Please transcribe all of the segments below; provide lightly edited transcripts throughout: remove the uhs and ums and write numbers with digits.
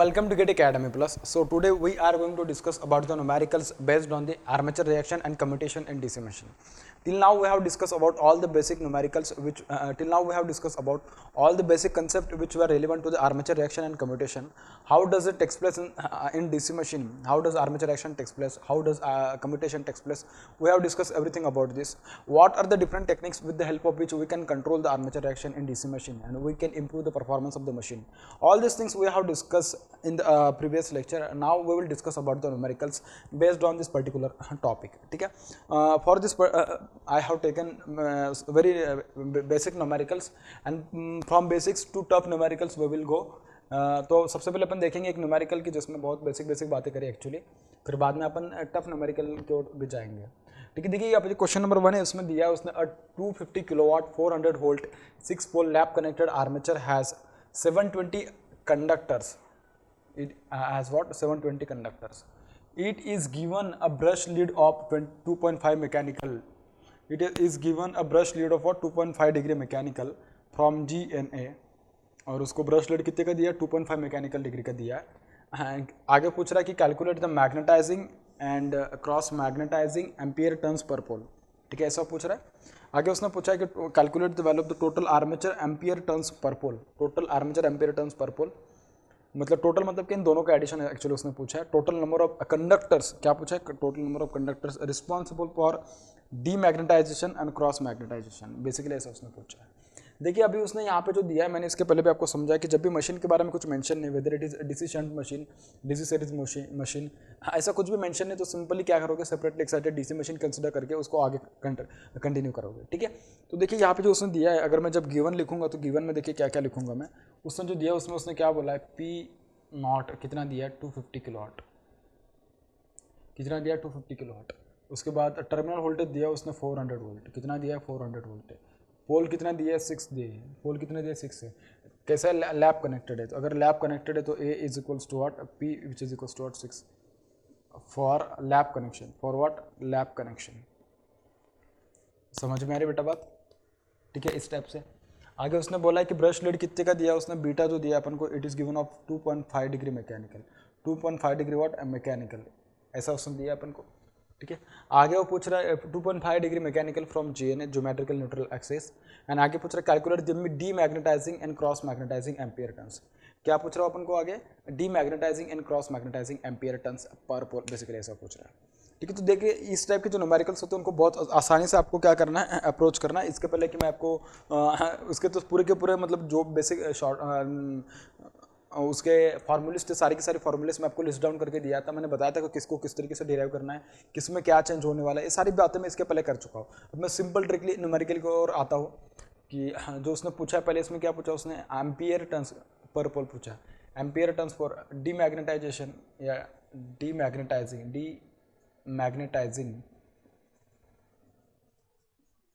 welcome to Get Academy Plus. So today we are going to discuss about the numericals based on the armature reaction and commutation in DC machine. Till now we have discussed about all the basic numericals which all the basic concepts which were relevant to the armature reaction and commutation. How does it takes place in DC machine? How does armature reaction takes place? How does commutation takes place? We have discussed everything about this. What are the different techniques with the help of which we can control the armature reaction in DC machine and we can improve the performance of the machine. All these things we have discussed in the previous lecture. Now we will discuss about the numericals based on this particular topic. Okay? For this I have taken very basic numericals and from basics to tough numericals we will go. तो सबसे पहले अपन देखेंगे एक numerical की जिसमें बहुत basic बातें करें एक्चुअली, फिर बाद में अपन टफ न्यूमेरिकल की ओर भी जाएंगे. ठीक है, देखिए यहाँ पे क्वेश्चन नंबर 1 है, उसमें दिया है उसने 250 kilowatt 400 volt 6 pole lap connected armature has 720 conductors. It has what? 720 conductors. It is given a brush lead of 2.5 mechanical. It is given a brush lead of what? 2.5 degree mechanical from GNA. और उसको brush lead कितने का दिया? 2.5 mechanical degree का दिया है. आगे पूछ रहा है कि calculate the magnetizing and cross magnetizing ampere turns per pole. ठीक है, ऐसा पूछ रहा है. आगे उसने पूछा है कि calculate the value of the total armature ampere turns per pole. Total armature ampere turns per pole मतलब टोटल मतलब कि इन दोनों का एडिशन एक्चुअली उसने पूछा है. टोटल नंबर ऑफ कंडक्टर्स क्या पूछा है? Total number of conductors responsible for demagnetization and cross magnetization. Basically ऐसा उसने पूछा है. देखिए अभी उसने यहाँ पे जो दिया है, मैंने इसके पहले भी आपको समझाया कि जब भी मशीन के बारे में कुछ मेंशन नहीं, whether it is DC shunt machine, DC series machine, ऐसा कुछ भी मेंशन नहीं, तो सिंपली क्या करोगे? Separately excited DC machine consider करके उसको आगे कंटिन्यू करोगे. ठीक है, तो देखिए यहाँ पे जो उसने दिया है, अगर मैं जब गिवन लिखूंगा तो गिवन में देखिए क्या क्या लिखूंगा मैं. उसने जो दिया उसमें उसने क्या बोला है? पी नॉट कितना दिया है? 250 किलोवाट. कितना दिया? 250 किलोवाट. उसके बाद टर्मिनल वोल्टेज दिया उसने 400 वोल्ट. कितना दिया है? 400 वोल्ट. पोल कितना दिया है? 6 दिए. पोल कितना दिया? 6 है. कैसा है? लैप कनेक्टेड है. तो अगर लैप कनेक्टेड है तो A is equals to what? P which is equals to what? 6 for lap connection. For what? Lap connection. समझ में आ रही बेटा बात? ठीक है, इस टाइप से. आगे उसने बोला है कि ब्रश लीड कितने का दिया उसने? बीटा जो दिया अपन को, it is given of 2.5 degree mechanical. 2.5 degree what? Mechanical. ऐसा उसने दिया अपन को. ठीक है, आगे वो पूछ रहा है 2.5 degree mechanical from GNA geometrical neutral axis. And आगे पूछ रहा है calculate demagnetizing and cross magnetizing ampere turns. क्या पूछ रहा है अपन को आगे? Demagnetizing and cross magnetizing ampere turns per pole. Basically ऐसा पूछ रहा है. ठीक है, तो देखिए इस टाइप के जो न्यूमेरिकल्स होते हैं उनको बहुत आसानी से आपको क्या करना है? अप्रोच करना है. इसके पहले कि मैं आपको उसके तो पूरे के पूरे मतलब जो बेसिक उसके फार्मूलिस थे, सारी की सारी फार्मूलिस मैं आपको लिस्ट डाउन करके दिया था. मैंने बताया था कि किसको किस तरीके से डिराइव करना है, किस में क्या चेंज होने वाला है. ये सारी बातें मैं इसके पहले कर चुका हूँ. अब मैं सिंपल ट्रिकली न्यूमेरिकल की ओर आता हूँ कि जो उसने पूछा है पहले, इसमें क्या पूछा उसने? एम्पियर टर्न्स पर पोल पूछा. एम्पियर टर्न्स फॉर डीमैग्नेटाइजेशन या डीमैग्नेटाइजिंग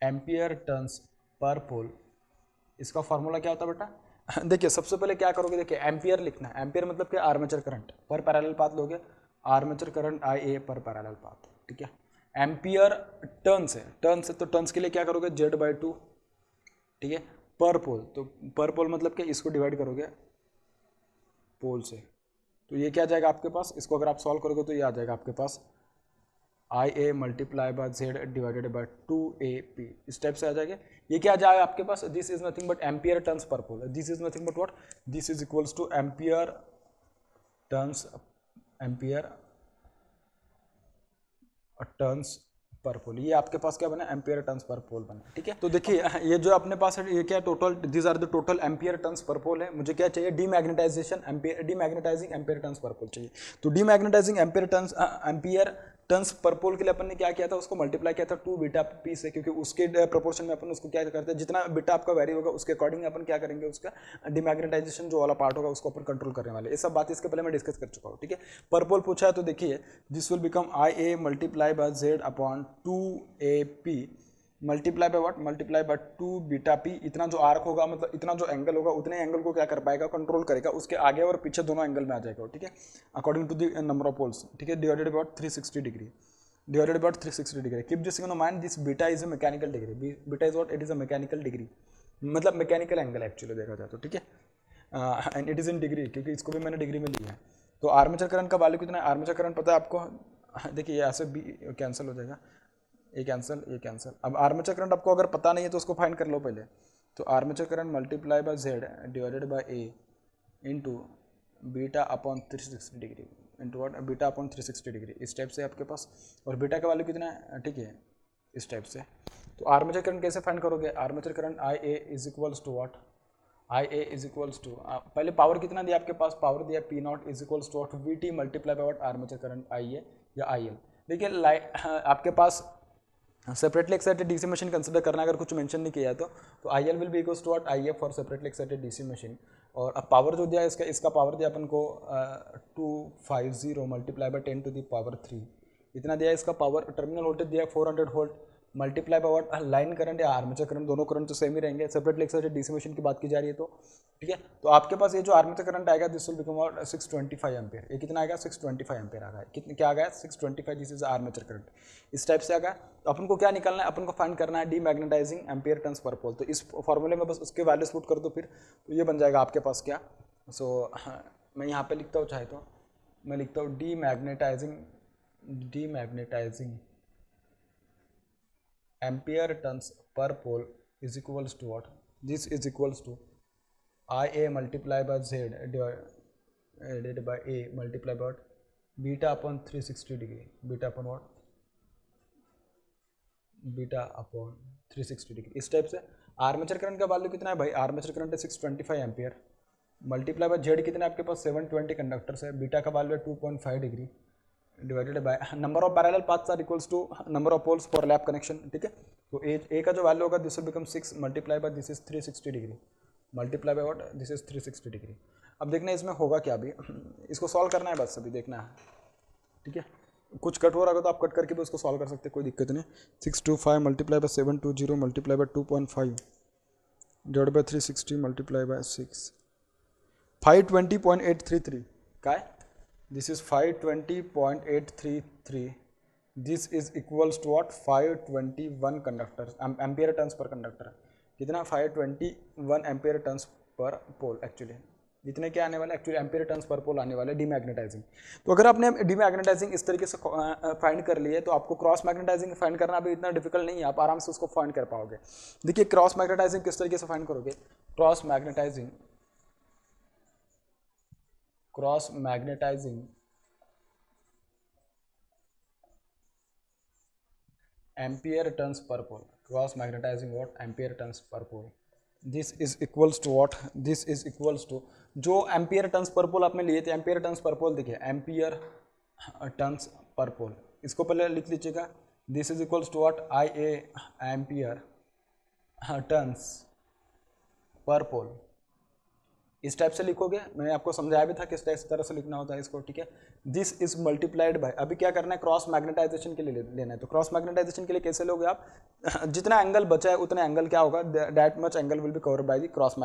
एम्पियर टर्न्स पर पोल. इसका फॉर्मूला क्या होता है बेटा? देखिए सबसे पहले क्या करोगे? देखिए एम्पियर लिखना है. एम्पियर मतलब क्या? Armature current per parallel path लोगे. आर्मेचर करंट आई ए पर पैरेलल पाथ. ठीक है, एम्पियर टर्न्स है. टर्न्स है तो टर्न्स के लिए क्या करोगे? Z/2. ठीक है, पर पोल. तो पर पोल मतलब क्या? इसको डिवाइड करोगे पोल से, तो ये क्या जाएगा आपके पास? इसको अगर आप सॉल्व करोगे तो ये आ जाएगा आपके पास I A multiply by Z divided by 2AP. इस टाइप से आ जाएगा. ये क्या जाएगा आपके पास? This is nothing but ampere turns per pole. This is nothing but what? This is equals to ampere turns per pole. ये आपके पास क्या बना? एम्पियर टर्न्स पर पोल बना. ठीक है, तो देखिए ये जो अपने पास है ये क्या? Total this are the total ampere turns per pole है. मुझे क्या चाहिए? डीमैग्नेटाइजिंग एम्पियर टर्न्स पर पोल चाहिए. तो demagnetising ampere turns per pole के लिए अपन ने क्या किया था? उसको मल्टीप्लाई किया था 2 बीटा पी से, क्योंकि उसके प्रोपोर्शन में अपन उसको क्या करते हैं? जितना बीटा आपका वैरी होगा उसके अकॉर्डिंग अपन क्या करेंगे? उसका डीमैग्नेटाइजेशन जो वाला पार्ट होगा उसको अपन कंट्रोल करने वाले. ये सब बात इसके पहले मैं डिस्कस कर चुका हूँ. ठीक है, पर पोल पूछा है तो देखिए this will become I A multiply by Z upon 2AP multiply by what? Multiply by 2 beta P. इतना जो आर्क होगा मतलब इतना जो एंगल होगा उतने एंगल को क्या कर पाएगा? कंट्रोल करेगा. उसके आगे और पीछे दोनों एंगल में आ जाएगा. ठीक है, according to the number of poles. ठीक है, divided by 360 degree. Divided by 360 degree. Keep this in mind, this beta is a mechanical degree. Beta is what? It is a mechanical degree मतलब mechanical angle actually देखा जाए तो. ठीक है, and it is in degree, क्योंकि इसको भी मैंने डिग्री में लिया है। तो आर्मेचर करंट का वैल्यू कितना है? आर्मेचर करंट पता है आपको, देखिए यहाँ से बी कैंसिल हो जाएगा, ये कैंसिल। अब आर्मेचर करंट आपको अगर पता नहीं है तो उसको फाइंड कर लो पहले। तो armature current multiply by Z divided by A into beta upon 360 degree into what, beta upon 360 degree, इस टाइप से आपके पास। और बीटा का वैल्यू कितना है? ठीक है, इस टाइप से। तो आर्मेचर करंट कैसे फाइंड करोगे? Armature current I A is equals to what, I A is equals to, पहले पावर कितना दिया आपके पास? पावर दिया P not is equals to what, V T multiply by what, armature current I A या I L. देखिए आपके पास separately excited DC machine consider करना, अगर कुछ मेंशन नहीं किया है तो I L will be equals to what, I F for separately excited DC machine. और अब पावर जो दिया है इसका पावर दिया अपन को 250 multiply by 10 to the power 3, इतना दिया है इसका पावर। टर्मिनल वोल्टेज दिया है 400 volt multiply by what, line current या आर्मेचर करंट, दोनों करंट तो सेम ही रहेंगे, सेपरेटली एक्साइटेड डीसी मशीन की बात की जा रही है तो ठीक है। तो आपके पास ये जो आर्मेचर करंट आएगा this will become what 625 ampere. ये कितना आएगा? 625 एम्पियर आ रहा है। कितने क्या आ गया? 625, दिस इज आर्मेचर करंट, इस टाइप से आ गया। तो अपन को क्या निकालना है? अपन को फाइंड करना है demagnetising ampere turns per pole. तो इस फॉर्मूले में बस उसके वैल्यूज पुट कर दो फिर, तो ये बन जाएगा आपके पास क्या। सो मैं यहाँ पे लिखता हूँ, चाहे तो मैं लिखता हूँ demagnetising ampere turns per pole is equals to what, this is equals to I A multiply by Z divided by A multiply by beta upon 360 degree, beta upon what, beta upon 360 degree, इस type से। Armature current का value कितना है भाई? Armature current है 625 ampere multiply by Z कितना है आपके पास? 720 कंडक्टर्स है, बीटा का वैल्यू है 2.5 degree divided by number of parallel paths are equals to number of poles for lap connection, ठीक है। तो ए का जो वैल्यू होगा this will become 6 multiply by this is 360 degree multiply by what, this is 360 degree. अब देखना इसमें होगा क्या, अभी इसको सॉल्व करना है, बस अभी देखना है, ठीक है। कुछ कट हो रहा होगा तो आप कट करके भी उसको सॉल्व कर सकते हैं, कोई दिक्कत नहीं। 625 multiply by 720 multiply by 2.5 divide by 360 multiply by 6, 520.833 का है, this is 520.833, this is equals to what 521 conductor ampere turns per conductor. कितना? 521 एम्पियर टर्न्स पर पोल। एक्चुअली जितने क्या आने वाले, एक्चुअली एम्पियर टर्न्स पर पोल आने वाले डीमैग्नेटाइजिंग। तो अगर आपने डीमैग्नेटाइजिंग इस तरीके से फाइंड कर लिए तो आपको क्रॉस मैग्नेटाइजिंग फाइंड करना भी इतना डिफिकल्ट नहीं है, आप आराम से उसको फाइंड कर पाओगे। देखिए क्रॉस मैग्नेटाइजिंग किस तरीके से फाइंड करोगे? Cross magnetizing ampere turns per pole, cross magnetizing what, ampere turns per pole, this is equals to what, this is equals to जो एम्पियर टर्न्स पर पोल आपने लिए थे, एम्पियर टर्न्स पर पोल देखिए, ampere turns per पोल, इसको पहले लिख लीजिएगा, this is equals to what, I A ampere turns per pole, इस टाइप से लिखोगे। मैंने आपको समझाया भी था किस तरह से लिखना होता है इसको, ठीक है। दिस इज मल्टीप्लाइड बाय, अभी क्या करना है? क्रॉस मैग्नेटाइजेशन के लिए लेना है। तो क्रॉस मैग्नेटाइजेशन के लिए कैसे लोगे आप? जितना एंगल बचा है उतना एंगल क्या होगा, that much angle will be cover by the cross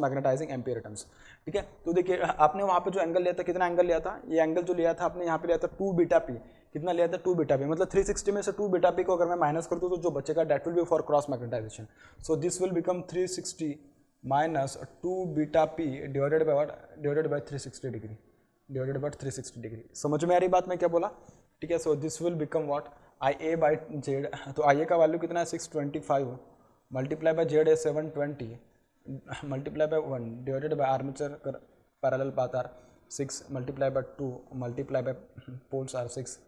magnetizing ampere turns, ठीक है। तो देखिए आपने वहाँ पे जो एंगल लिया था, कितना एंगल लिया था? ये एंगल जो लिया था आपने यहाँ पे लिया था 2 बीटा पी, कितना लिया था? 2 बीटा पी, मतलब 360 में से 2 बीटा पी को अगर मैं माइनस कर दूँ तो जो बचेगा that will be for cross magnetization. So this will become 360 minus 2 beta P divided by what, divided by 360 degree, divided by 360 degree. समझ में आ रही बात मैं क्या बोला, ठीक है। So this will become what, I A by Z, तो आई ए का वैल्यू कितना है? 625 मल्टीप्लाई बाय जेड है 720 multiply by 1 divided by armature parallel path are 6 multiply by 2 multiply by poles are 6,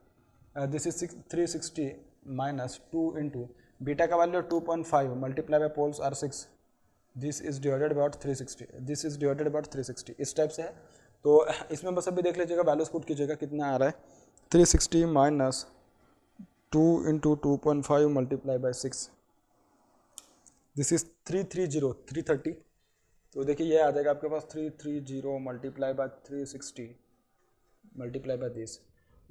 this is 360 minus 2 into beta का value 2.5 multiply by poles are 6, this is divided about 360, this is divided about 360, इस type से है। तो इसमें बस अभी देख लीजिएगा, वैल्यूज पुट कीजिएगा, कितना आ रहा है? 360 minus 2 into 2.5 multiply by 6, this is 330 तो देखिए ये आ जाएगा आपके पास 330 multiply by 360 multiply by this.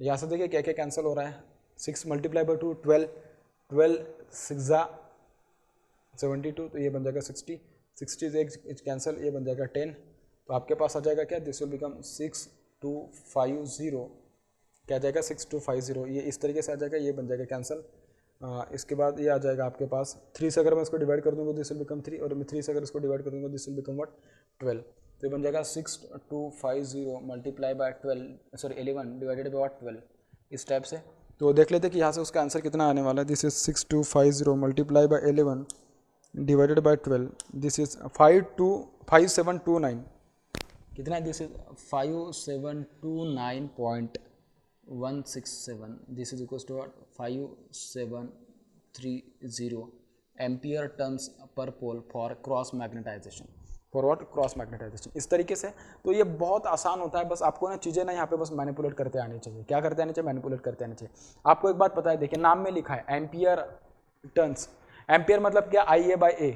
यहाँ से देखिए क्या क्या कैंसिल हो रहा है, 6 मल्टीप्लाई बाय 2 12, 12 6 72, तो ये बन जाएगा 60, 60 से एक कैंसिल, ये बन जाएगा 10, तो आपके पास आ जाएगा क्या? दिस विल बिकम 6250, क्या आ जाएगा? 6250, ये इस तरीके से आ जाएगा, ये बन जाएगा कैंसिल। इसके बाद ये आ जाएगा आपके पास 3 से अगर मैं इसको डिवाइड कर दूँगा दिस विल बिकम 3, और मैं 3 से अगर इसको डिवाइड कर दूँगा दिस विल बिकम व्हाट 12, तो ये बन जाएगा 6250 multiply bye 12 sorry 11 divided by 12 इस टाइप से। तो देख लेते कि यहाँ से उसका आंसर कितना आने वाला है। This is 6250 multiply by 11 divided by 12, this is 5729 कितना है, this is 5729.167, this is equal to 5730 ampere turns per pole for cross magnetization. For what? Cross magnetization. इस तरीके से तो ये बहुत आसान होता है, बस आपको ना चीज़ें ना यहाँ पे बस मैनिपुलेट करते आनी चाहिए। क्या करते आने चाहिए? मैनिपुलेट करते आने चाहिए। आपको एक बात पता है, देखिए नाम में लिखा है एम्पियर टर्न्स। एम्पियर मतलब क्या? IA/A।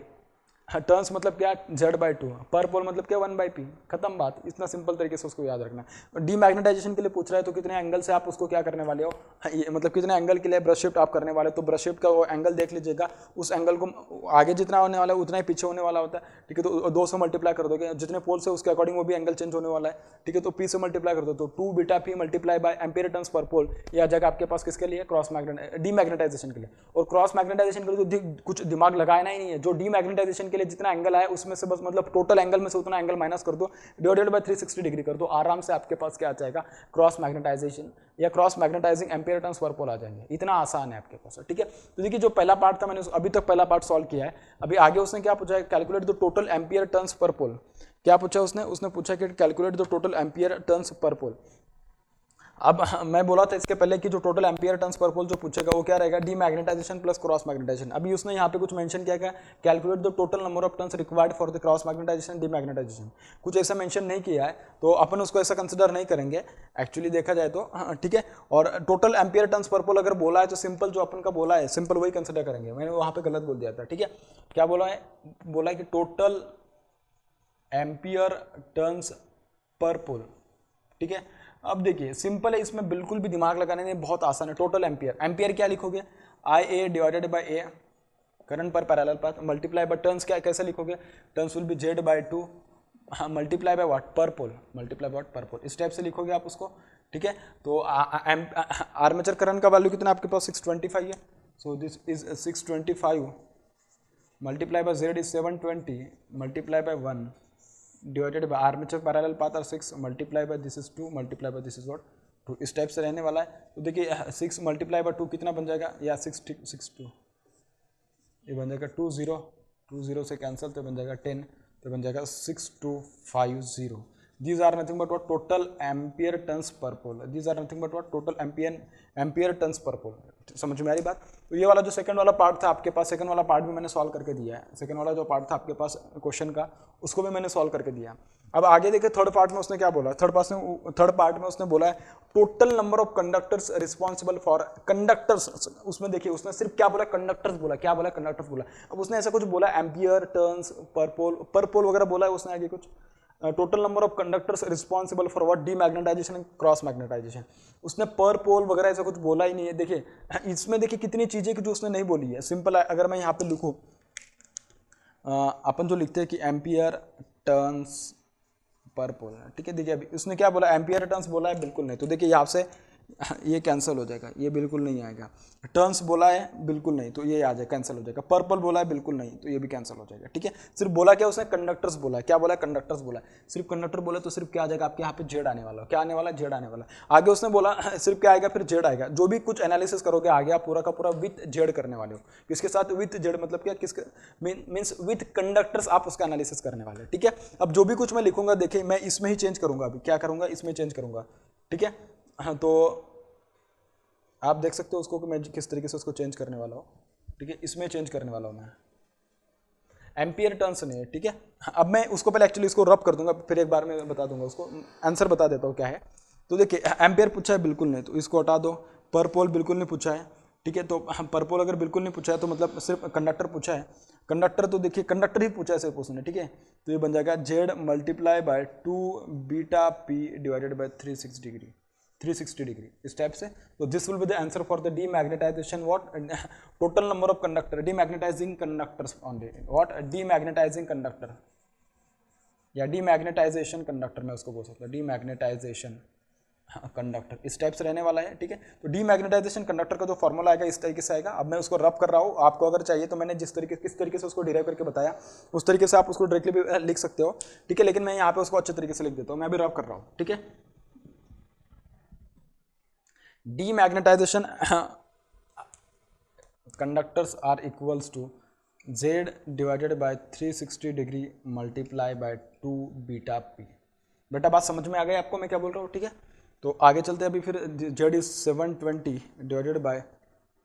टर्न्स मतलब क्या? Z/2। पर पोल मतलब क्या? 1/P। खत्म बात। इतना सिंपल तरीके से उसको याद रखना है। डीमैग्नेटाइजेशन के लिए पूछ रहा है तो कितने एंगल से आप उसको क्या करने वाले हो, ये मतलब कितने एंगल के लिए ब्रश शिफ्ट आप करने वाले हो। तो ब्रश शिफ्ट का वो एंगल देख लीजिएगा, उस एंगल को आगे जितना होने वाला है उतना ही पीछे होने वाला होता है, ठीक है। तो 2 से मल्टीप्लाई कर दोगे, जितने पोल से उसके अकॉर्डिंग वो भी एंगल चेंज होने वाला है, ठीक है। तो P से मल्टीप्लाई कर दो तो 2βP multiply by ampere turns per पोल। यह जगह आपके पास किसके लिए? क्रॉस डीमैग्नेटाइजेशन के लिए। और क्रॉस मैग्नेटाइजेशन के लिए तो कुछ दिमाग लगाना ही नहीं है। जो डीमैग्नेटाइजेशन के लिए जितना एंगल आया उसमें से बस मतलब टोटल एंगल में से उतना एंगल माइनस कर दो, डिवाइडेड बाय 360 डिग्री कर दो, आराम से आपके पास क्या आ जाएगा? क्रॉस मैग्नेटाइजेशन या cross magnetizing ampere turns per pole आ जाएंगे। इतना आसान है आपके पास, ठीक है। तो देखिए जो पहला पार्ट था मैंने अभी तक पहला पार्ट सॉल्व किया है। अभी आगे उसने क्या पूछा है? Calculate the total ampere turns per pole. क्या पूछा उसने पूछा कि calculate the total ampere turns per pole. अब मैं बोला था इसके पहले कि जो total ampere turns per pole जो पूछेगा वो क्या रहेगा? Demagnetization plus cross magnetization. अभी उसने यहाँ पे कुछ मेंशन किया क्या? Calculate the total number of turns required for the cross magnetization demagnetization. कुछ ऐसा मेंशन नहीं किया है तो अपन उसको ऐसा कंसिडर नहीं करेंगे एक्चुअली देखा जाए तो, ठीक है। और टोटल एम्पियर टर्न्स पर पोल अगर बोला है तो सिंपल जो अपन का बोला है सिंपल वही कंसिडर करेंगे। मैंने वहाँ पे गलत बोल दिया था, ठीक है। क्या बोला है? बोला है कि total ampere turns per pole, ठीक है। अब देखिए सिंपल है, इसमें बिल्कुल भी दिमाग लगाने में बहुत आसान है। टोटल एम्पियर क्या लिखोगे? IA divided by A current per parallel path multiply by turns क्या कैसे लिखोगे? Turns will be Z/2 multiply by what? Per pole, multiply bye पर पोल। इस टाइप से लिखोगे आप उसको, ठीक है। तो आर्मेचर करंट का वैल्यू कितना आपके पास? 625 है। So this is 625 multiply by Z is 720 multiply by 1 divided by armature parallel path are 6 multiply by this is 2 multiply by this is what? 2। इस टाइप से रहने वाला है। तो देखिए 6 मल्टीप्लाई बाय 2 कितना बन जाएगा? या 6 2 ये बन जाएगा 20 से कैंसिल तो बन जाएगा 10, तो बन जाएगा 6250। These are nothing but what? Total ampere turns per pole. These are nothing but what? Total ampere turns per pole. समझ में आ रही बात? तो ये वाला जो सेकंड वाला पार्ट था आपके पास, सेकंड वाला पार्ट भी मैंने सॉल्व करके दिया है। सेकंड वाला जो पार्ट था आपके पास क्वेश्चन का उसको भी मैंने सॉल्व करके दिया। अब आगे देखिए थर्ड पार्ट में उसने क्या बोला? थर्ड पार्ट में उसने बोला है total number of conductors responsible for conductors. उसमें देखिए उसने सिर्फ क्या बोला? कंडक्टर्स बोला। क्या बोला? कंडक्टर्स बोला। अब उसने ऐसा कुछ बोला एम्पियर टर्न्स पर पोल वगैरह बोला है उसने आगे कुछ। Total number of conductors responsible for what? Demagnetization and cross magnetization. उसने पर पोल वगैरह ऐसा कुछ बोला ही नहीं है। देखिए इसमें देखिए कितनी चीजें कि जो उसने नहीं बोली है। सिंपल है, अगर मैं यहाँ पे लिखूँ अपन जो लिखते हैं कि एम्पियर टर्न्स पर पोल, ठीक है। देखिए अभी उसने क्या बोला? एम्पियर टर्न्स बोला है? बिल्कुल नहीं। तो देखिए यहाँ से ये कैंसिल हो जाएगा, ये बिल्कुल नहीं आएगा। टर्न्स बोला है? बिल्कुल नहीं, तो ये आ जाएगा, कैंसिल हो जाएगा। पर्पल बोला है? बिल्कुल नहीं, तो ये भी कैंसिल हो जाएगा, ठीक है। सिर्फ बोला क्या उसने? कंडक्टर्स बोला है। क्या बोला? कंडक्टर्स बोला है। सिर्फ कंडक्टर बोला तो सिर्फ क्या आ जाएगा आपके यहाँ पे? जेड आने वाला। क्या आने वाला? जेड आने वाला। आगे उसने बोला सिर्फ क्या आएगा? फिर जेड आएगा। जो भी कुछ एनालिसिस करोगे आगे आप पूरा का पूरा विथ जेड करने वाले हो। किसके साथ? विथ जेड मतलब क्या? किसके मीन्स विथ कंडक्टर्स आप उसका एनालिसिस करने वाले, ठीक है। अब जो भी कुछ मैं लिखूंगा देखिए मैं इसमें ही चेंज करूंगा। अभी क्या करूंगा? इसमें चेंज करूंगा, ठीक है। हाँ, तो आप देख सकते हो उसको कि मैं किस तरीके से उसको चेंज करने वाला हूँ, ठीक है। इसमें चेंज करने वाला हूँ मैं, एम्पियर टर्न्स नहीं है, ठीक है। अब मैं उसको पहले एक्चुअली इसको रब कर दूंगा, फिर एक बार में बता दूंगा उसको, आंसर बता देता हूँ क्या है। तो देखिए एम्पियर पूछा है? बिल्कुल नहीं, तो इसको हटा दो। पर पोल बिल्कुल नहीं पूछा है, ठीक है। तो पर पोल अगर बिल्कुल नहीं पूछा है तो मतलब सिर्फ कंडक्टर पूछा है। कंडक्टर तो देखिए कंडक्टर ही पूछा है सिर्फ उसने, ठीक है। तो ये बन जाएगा Z multiply by 2βP divided by 360 degree इस टाइप से। तो this will be the answer for the demagnetization what? Total number of conductor, demagnetizing conductors only what? Demagnetizing conductor या डीमैग्नेटाइजेशन कंडक्टर मैं उसको बोल सकता हूँ, डीमैग्नेटाइजेशन कंडक्टर इस टाइप से रहने वाला है, ठीक है। तो डीमैग्नेटाइजेशन कंडक्टर का जो फॉर्मूला आएगा इस तरीके से आएगा। अब मैं उसको रब कर रहा हूँ, आपको अगर चाहिए तो मैंने किस तरीके से उसको डिराइव करके बताया उस तरीके से आप उसको डायरेक्टली भी लिख सकते हो, ठीक है। लेकिन मैं यहाँ पे उसको अच्छे तरीके से लिख देता हूँ, मैं अभी रब कर रहा हूँ, ठीक है। Demagnetization conductors are equals to Z divided by 360 degree multiply by 2 beta P. बेटा बात समझ में आ गई आपको मैं क्या बोल रहा हूँ, ठीक है। तो आगे चलते हैं अभी फिर Z is 720 divided by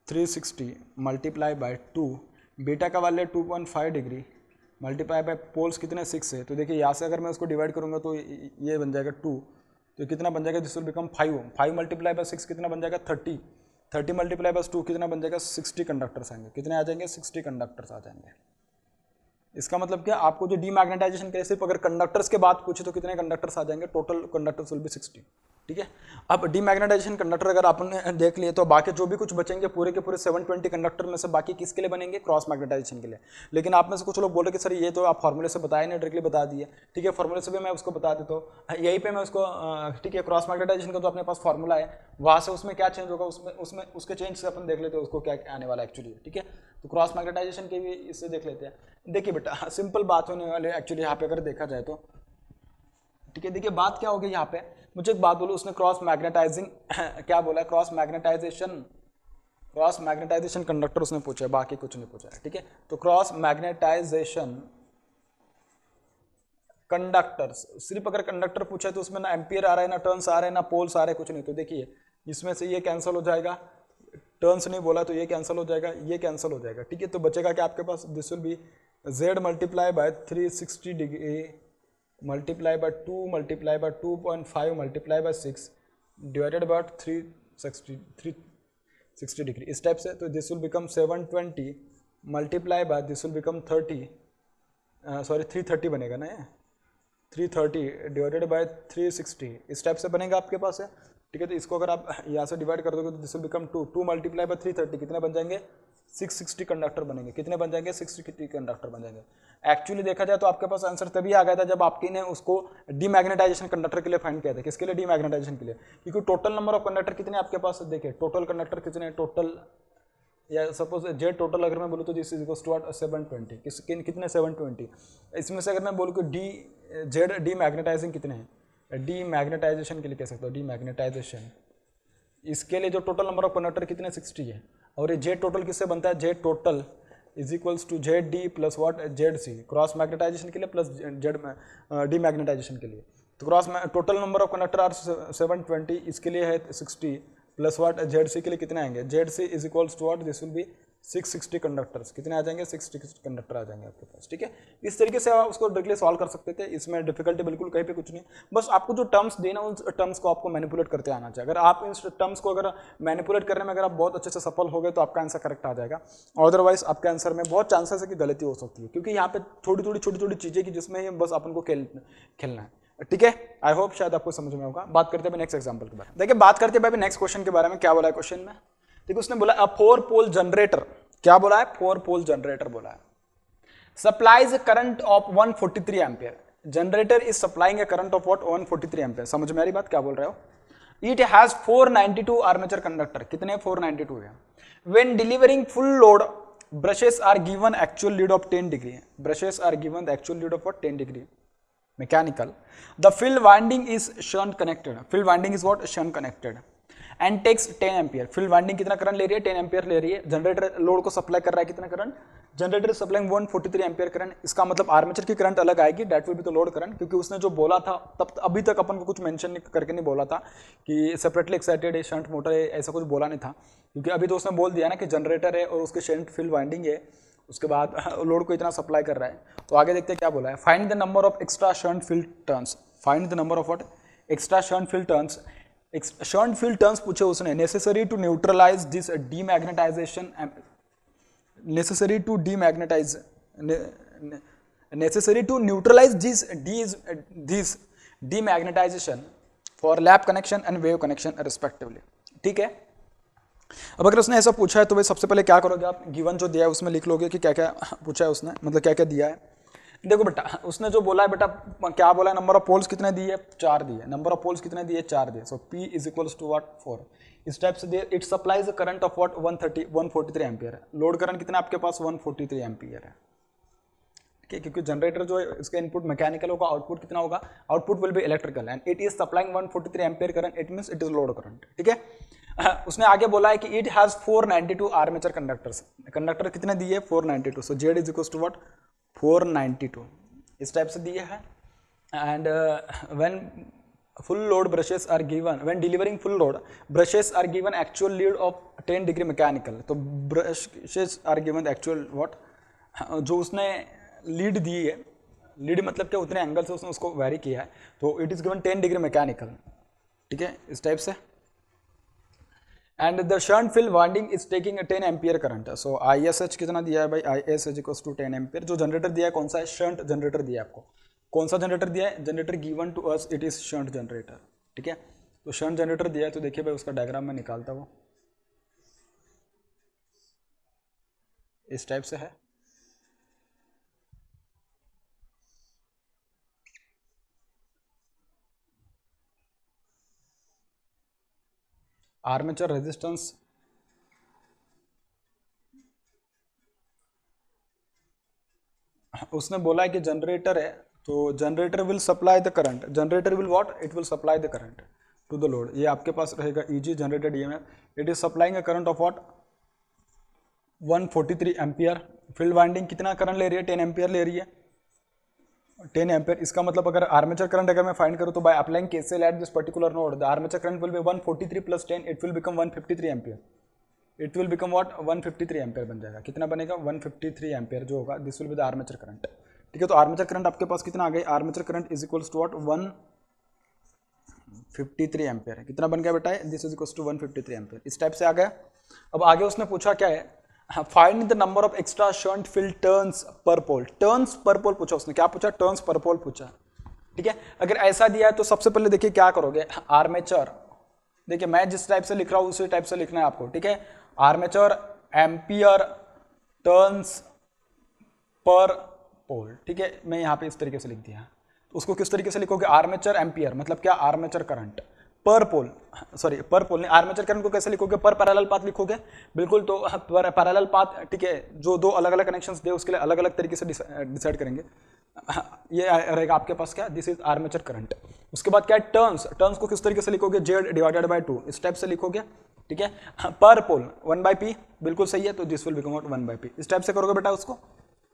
360 multiply by 2, beta का value 2.5 degree multiply by poles कितने 6 है। तो देखिए यहाँ से अगर मैं उसको डिवाइड करूँगा तो ये बन जाएगा 2, तो कितना बन जाएगा, this will become 5 multiply by 6 कितना बन जाएगा 30 मल्टीप्लाई बाय 2 कितना बन जाएगा 60 कंडक्टर्स आएंगे। कितने आ जाएंगे 60 कंडक्टर्स आ जाएंगे। इसका मतलब क्या, आपको जो डीमैग्नेटाइजेशन के लिए सिर्फ अगर कंडक्टर्स के बात पूछे तो कितने कंडक्टर्स आ जाएंगे, टोटल कंडक्टर्स विल बी 60, ठीक है। अब डीमैग्नेटाइजेशन कंडक्टर अगर आपने देख लिए तो बाकी जो भी कुछ बचेंगे पूरे के पूरे 720 कंडक्टर में से बाकी किसके लिए बनेंगे, क्रॉस मैग्नेटाइजेशन के लिए। लेकिन आप में से कुछ लोग बोल रहे कि सर ये तो आप फॉर्मूले से बताए नहीं, डायरेक्टली बता दिए, ठीक है। फॉर्मूले से भी मैं उसको बता देता हूँ, यहीं पे मैं उसको, ठीक है, क्रॉस मैग्नेटाइजेशन का तो अपने पास फॉर्मूला है, वहाँ से उसमें क्या चेंज होगा, उसमें उसके चेंज से अपन देख लेते हैं उसको क्या आने वाला एक्चुअली, ठीक है। तो क्रॉस मैग्नेटाइजेशन के भी इससे देख लेते हैं। देखिए बेटा सिंपल बात होने वाली है एक्चुअली यहाँ पे अगर देखा जाए तो, ठीक है। देखिए बात क्या होगी यहाँ पे, मुझे एक बात बोलो, उसने क्रॉस मैग्नेटाइजिंग क्या बोला है, क्रॉस मैग्नेटाइजेशन कंडक्टर उसने पूछा है, बाकी कुछ नहीं पूछा है, ठीक है। तो क्रॉस मैग्नेटाइजेशन कंडक्टर्स, सिर्फ अगर कंडक्टर पूछा है तो उसमें ना एम्पियर आ रहा है, ना टर्न्स आ रहे हैं, ना पोल्स आ रहे हैं, कुछ नहीं। तो देखिए इसमें से ये कैंसिल हो जाएगा, टर्न्स नहीं बोला तो ये कैंसिल हो जाएगा, ये कैंसिल हो जाएगा, ठीक है। तो बचेगा कि आपके पास this will be Z multiply by 360 degree multiply by 2 multiply by 2.5 multiply by 6 divided by 360 degree, इस टाइप से। तो this will become 720 multiply by this will become 330 बनेगा ना, ये 330 डिवाइडेड बाय 360 इस टाइप से बनेगा आपके पास है, ठीक है। तो इसको अगर आप यहाँ से डिवाइड कर दोगे तो this will become 2 multiply bye 330 कितने बन जाएंगे, 660 कंडक्टर बनेंगे। कितने बन जाएंगे, 660 कंडक्टर बन जाएंगे। एक्चुअली देखा जाए तो आपके पास आंसर तभी आ गया था जब आपकी ने उसको डीमैग्नेटाइजेशन कंडक्टर के लिए फाइंड किया था। किसके लिए, डीमैग्नेटाइजेशन के लिए, क्योंकि टोटल नंबर ऑफ कंडक्टर कितने आपके पास, देखिए टोटल कंडक्टर कितने, टोटल या सपोज जेड टोटल अगर मैं बोलूँ तो दिस इज इक्वल्स टू 720, कितने 720। इसमें से अगर मैं बोलूँ कि जेड डीमैग्नेटाइजिंग कितने हैं, डीमैग्नेटाइजेशन के लिए कह सकता हूँ, डीमैग्नेटाइजेशन इसके लिए जो टोटल नंबर ऑफ कंडक्टर कितने 60 है। और ये जेड टोटल किससे बनता है, Z total is equals to Z D plus what, Z C, cross magnetization के लिए प्लस जेड डीमैग्नेटाइजेशन के लिए। तो cross total number of conductor are 720, इसके लिए है 60 प्लस व्हाट, जेड सी के लिए कितने आएंगे, Z C is equals to what, this will be 660 conductors. कितने आ जाएंगे, 660 कंडक्टर आ जाएंगे आपके पास, ठीक है। इस तरीके से आप उसको डायरेक्टली सॉल्व कर सकते थे, इसमें डिफिकल्टी बिल्कुल कहीं पे कुछ नहीं। बस आपको जो टर्म्स देना उन टर्म्स को आपको मैनिपुलेट करते आना चाहिए। अगर आप इन टर्म्स को अगर मैनिपुलेट करने में अगर आप बहुत अच्छे से सफल हो गए तो आपका आंसर करेक्ट आ जाएगा। अदरवाइज आपके आंसर में बहुत चांसेस है कि गलती हो सकती है, क्योंकि यहाँ पे छोटी छोटी चीजें की जिसमें बस अपन को खेलना है, ठीक है। आई होप शायद आपको समझ में होगा। बात करते हैं नेक्स्ट एग्जांपल के बारे में। देखिए बात करते हैं नेक्स्ट क्वेश्चन के बारे में। क्या बोला है क्वेश्चन में, देखिए उसने बोला अ 4 पोल जनरेटर, क्या बोला है, 4 पोल जनरेटर बोला है, supplies current of 143 ampere. Generator is supplying A current of what, 143 ampere. समझ में आ रही बात, क्या बोल रहे हो। इट हैज 492 आर्मेचर कंडक्टर, कितने 492 है। When delivering full load brushes are given actual lead of 10 degree, brushes are given the actual lead of 10 degree mechanical. The field winding is shunt connected. Field winding is what, shunt connected and takes 10 ampere. Field winding कितना current ले रही है, 10 ampere ले रही है। Generator load को supply कर रहा है कितना current, generator supplying 143 ampere current. इसका मतलब आर्मेचर की करंट अलग आएगी, that will be the load current, क्योंकि उसने जो बोला था तब अभी तक अपन को कुछ मेंशन करके नहीं बोला था कि सेपरेटली एक्साइटेड है, शंट मोटर है, ऐसा कुछ बोला नहीं था। क्योंकि अभी तो उसने बोल दिया ना कि जनरेटर है और उसके शंट फील्ड वाइंडिंग है, उसके बाद लोड को इतना सप्लाई कर रहा है। तो आगे देखते हैं क्या बोला है। Find the number of extra shunt field turns, find the number of what, extra shunt field turns. Shunt field turns पूछे उसने, necessary to neutralize this demagnetization, necessary to demagnetize, necessary to neutralize this demagnetization for lap connection and wave connection respectively, ठीक है। अब अगर उसने ऐसा पूछा है तो भाई सबसे पहले क्या करोगे आप, गिवन जो दिया है उसमें लिख लोगे कि क्या क्या पूछा है उसने, मतलब क्या क्या दिया है। देखो बेटा, उसने जो बोला है बेटा, क्या बोला है, नंबर ऑफ पोल्स कितने दिए, 4 दिए, नंबर ऑफ पोल्स कितने दिए, 4 दिए, so P is equals to what, 4। इस टाइप से दिए, it supplies a current of what, 143 ampere है। लोड करंट कितना आपके पास, 143 एम्पियर है, ठीक है, क्योंकि जनरेटर जो है इसका इनपुट मैकेनिकल होगा, आउटपुट कितना होगा, output will be electrical, and it is supplying 143 ampere current, it means it is load current, ठीक है। उसने आगे बोला है कि it has 492 armature conductors, conductor कितने दिए, 492, so Z is equals to what, 492, इस टाइप से दिए हैं। And when full load brushes are given, when delivering full load brushes are given actual lead of 10 degree mechanical, तो brushes are given actual what, जो उसने lead दी है, lead मतलब क्या, उतने एंगल से उसने उसको वेरी किया है, तो it is given 10 degree mechanical, ठीक है, इस टाइप से। And the shunt field winding is taking 10 ampere current, so ISH कितना दिया है भाई, ISH इक्वल्स टू 10 एम्पियर। जो जनरेटर दिया है कौन सा है, शंट जनरेटर दिया है आपको, कौन सा जनरेटर दिया है, generator given to us it is shunt generator, ठीक है। तो शंट जनरेटर दिया है, तो देखिए भाई उसका डायग्राम में निकालता हूँ, इस टाइप से है। आर्मेचर रेजिस्टेंस, उसने बोला है कि जनरेटर है, तो generator will supply the current, generator will what, it will supply the current to the load, ये आपके पास रहेगा EG generated EMF, it is supplying a current of what, 143 ampere. Field winding कितना करंट ले रही है, 10 एम्पियर ले रही है, 10 एम्पियर। इसका मतलब अगर आर्मेचर करंट अगर मैं फाइंड करूँ तो by applying KCL at this particular node, the armature current will be 143 plus 10, it will become 153 ampere, it will become what, 153 ampere बन जाएगा। कितना बनेगा, 153 एम्पियर जो होगा, this will be the armature current, ठीक है। तो आर्मेचर करंट आपके पास कितना आ गया, armature current is equals to what, 153 ampere है। कितना बन गया बेटा, this is equals to 153 ampere, इस टाइप से आ गया। अब आगे उसने पूछा क्या है, find the number of extra shunt field turns per pole, turns per पोल पूछा उसने, क्या पूछा, टर्न्स पर पोल पूछा, ठीक है। अगर ऐसा दिया है तो सबसे पहले देखिए क्या करोगे, आर्मेचर, देखिए मैं जिस टाइप से लिख रहा हूँ उसी टाइप से लिखना है आपको, ठीक है। Armature ampere turns per pole, ठीक है, मैं यहाँ पे इस तरीके से लिख दिया, तो उसको किस तरीके से लिखोगे, आर्मेचर एम्पियर मतलब क्या, आर्मेचर करंट पर पोल, सॉरी पर पोल नहीं, आर्मेचर करंट को कैसे लिखोगे, पर पैरेलल पाथ लिखोगे, बिल्कुल। तो पर पैरेलल पाथ, ठीक है, जो दो अलग अलग कनेक्शंस दे उसके लिए अलग अलग तरीके से डिसाइड करेंगे। ये रहेगा आपके पास क्या, दिस इज आर्मेचर करंट। उसके बाद क्या है, टर्न्स, टर्न्स को किस तरीके से लिखोगे, Z डिवाइडेड बाय 2, इस टाइप से लिखोगे, ठीक है। पर पोल 1/P, बिल्कुल सही है, तो दिस विल बिकम 1/P, इस टाइप से करोगे बेटा उसको,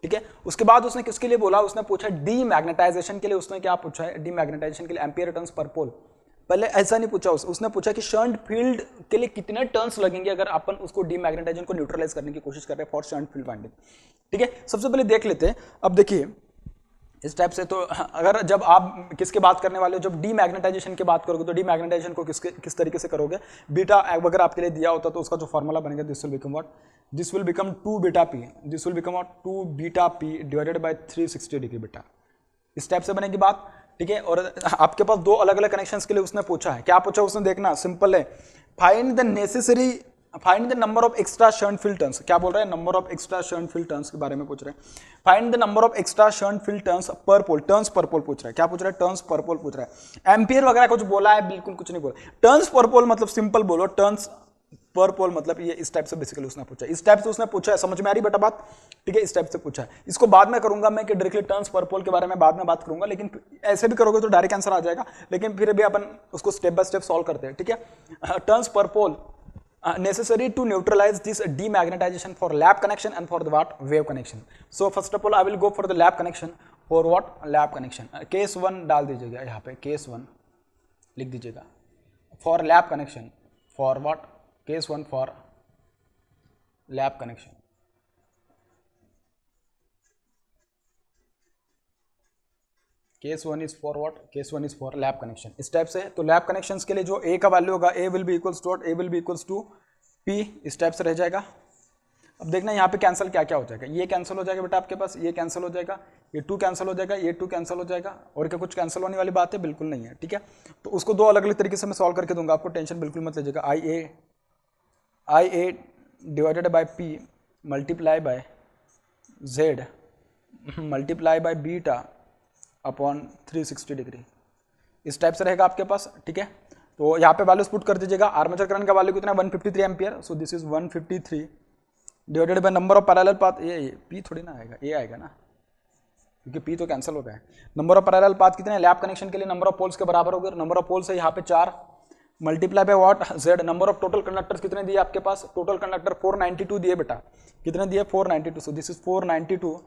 ठीक है। उसके बाद उसने किसके लिए बोला, उसने पूछा डीमैग्नेटाइजेशन के लिए, उसने क्या पूछा है, डीमैग्नेटाइजेशन के लिए एम्पियर टर्न्स पर पोल। पहले ऐसा नहीं पूछा, उसने पूछा कि शंट फील्ड के लिए कितने टर्न्स लगेंगे अगर अपन उसको डीमैग्नेटाइजेशन को न्यूट्रलाइज करने की कोशिश कर रहे हैं फॉर शंट फील्ड वाइंडिंग, ठीक है। सबसे पहले देख लेते हैं, अब देखिए इस टाइप से। तो अगर जब आप किसके बात करने वाले हो, जब डीमैग्नेटाइजेशन की बात करोगे तो डीमैग्नेटाइजेशन को किस तरीके से करोगे, बीटा अगर आपके लिए दिया होता तो उसका जो फॉर्मूला बनेगा, this will become what, this will become 2 beta P, this will become what, 2 beta P divided by 360 degree beta, इस टाइप से बनेगी बात, ठीक है। और आपके पास दो अलग अलग कनेक्शंस के लिए उसने पूछा है, क्या पूछा उसने, देखना सिंपल है, find the number of extra shunt field turns, क्या बोल रहा है, number of extra shunt field turns के बारे में पूछ रहे हैं। Find the number of extra shunt field turns per pole, turns per पोल पूछ रहा है, क्या पूछ रहा है, टर्न्स पर पोल पूछ रहा है। एम्पियर वगैरह कुछ बोला है, बिल्कुल कुछ नहीं बोला। टर्न्स पर पोल मतलब सिंपल बोलो, टर्न्स पर पोल मतलब ये इस टाइप से बेसिकली उसने पूछा, इस टाइप से उसने पूछा है, समझ में आ रही बेटा बात, ठीक है, इस टाइप से पूछा है। इसको बाद में करूंगा मैं कि डायरेक्टली टर्न्स पर पोल के बारे में बाद में बात करूंगा, लेकिन ऐसे भी करोगे तो डायरेक्ट आंसर आ जाएगा, लेकिन फिर भी अपन उसको स्टेप बाय स्टेप सॉल्व करते हैं, ठीक है। Turns per pole necessary to neutralize this demagnetization for lap connection and for the what, wave connection. So first of all I will go for the lap connection, for what, lap connection, case 1 डाल दीजिएगा यहाँ पे, case 1 लिख दीजिएगा, for lap connection, for what, case 1 for lap connection, case 1 is for what, case 1 is for lap connection, इस type से। तो lap connections के लिए जो ए का वैल्यू होगा, A will be equals to what, A will be equals to P, इस type से रह जाएगा। अब देखना यहाँ पे कैंसिल क्या क्या हो जाएगा, ये कैंसिल हो जाएगा बेटा आपके पास, ये कैंसिल हो जाएगा, ये 2 कैंसिल हो जाएगा, ये 2 कैंसिल हो जाएगा, और क्या कुछ कैंसिल होने वाली बात है, बिल्कुल नहीं है, ठीक है। तो उसको दो अलग अलग तरीके से मैं सॉल्व करके दूंगा, आपको टेंशन बिल्कुल मत लीजिएगा। I A divided by P multiply by Z multiply by beta upon 360 degree, इस टाइप से रहेगा आपके पास, ठीक है। तो यहाँ पे वैल्यूज पुट कर दीजिएगा। आर्मेचर करंट का वैल्यू कितना है 153 ampere, so this is 153 divided by number of parallel path, ये पी थोड़ी ना आएगा, ये आएगा ना, क्योंकि पी तो कैंसिल हो गया है। नंबर ऑफ पैरेलल पाथ कितने हैं, लैप कनेक्शन के लिए नंबर ऑफ पोल्स के बराबर हो गए, नंबर ऑफ पोल्स है यहाँ पे 4, multiply by what Z, number of total conductors कितने दिए आपके पास, टोटल कंडक्टर 492 दिए बेटा, कितने दिए 492, सो this is 492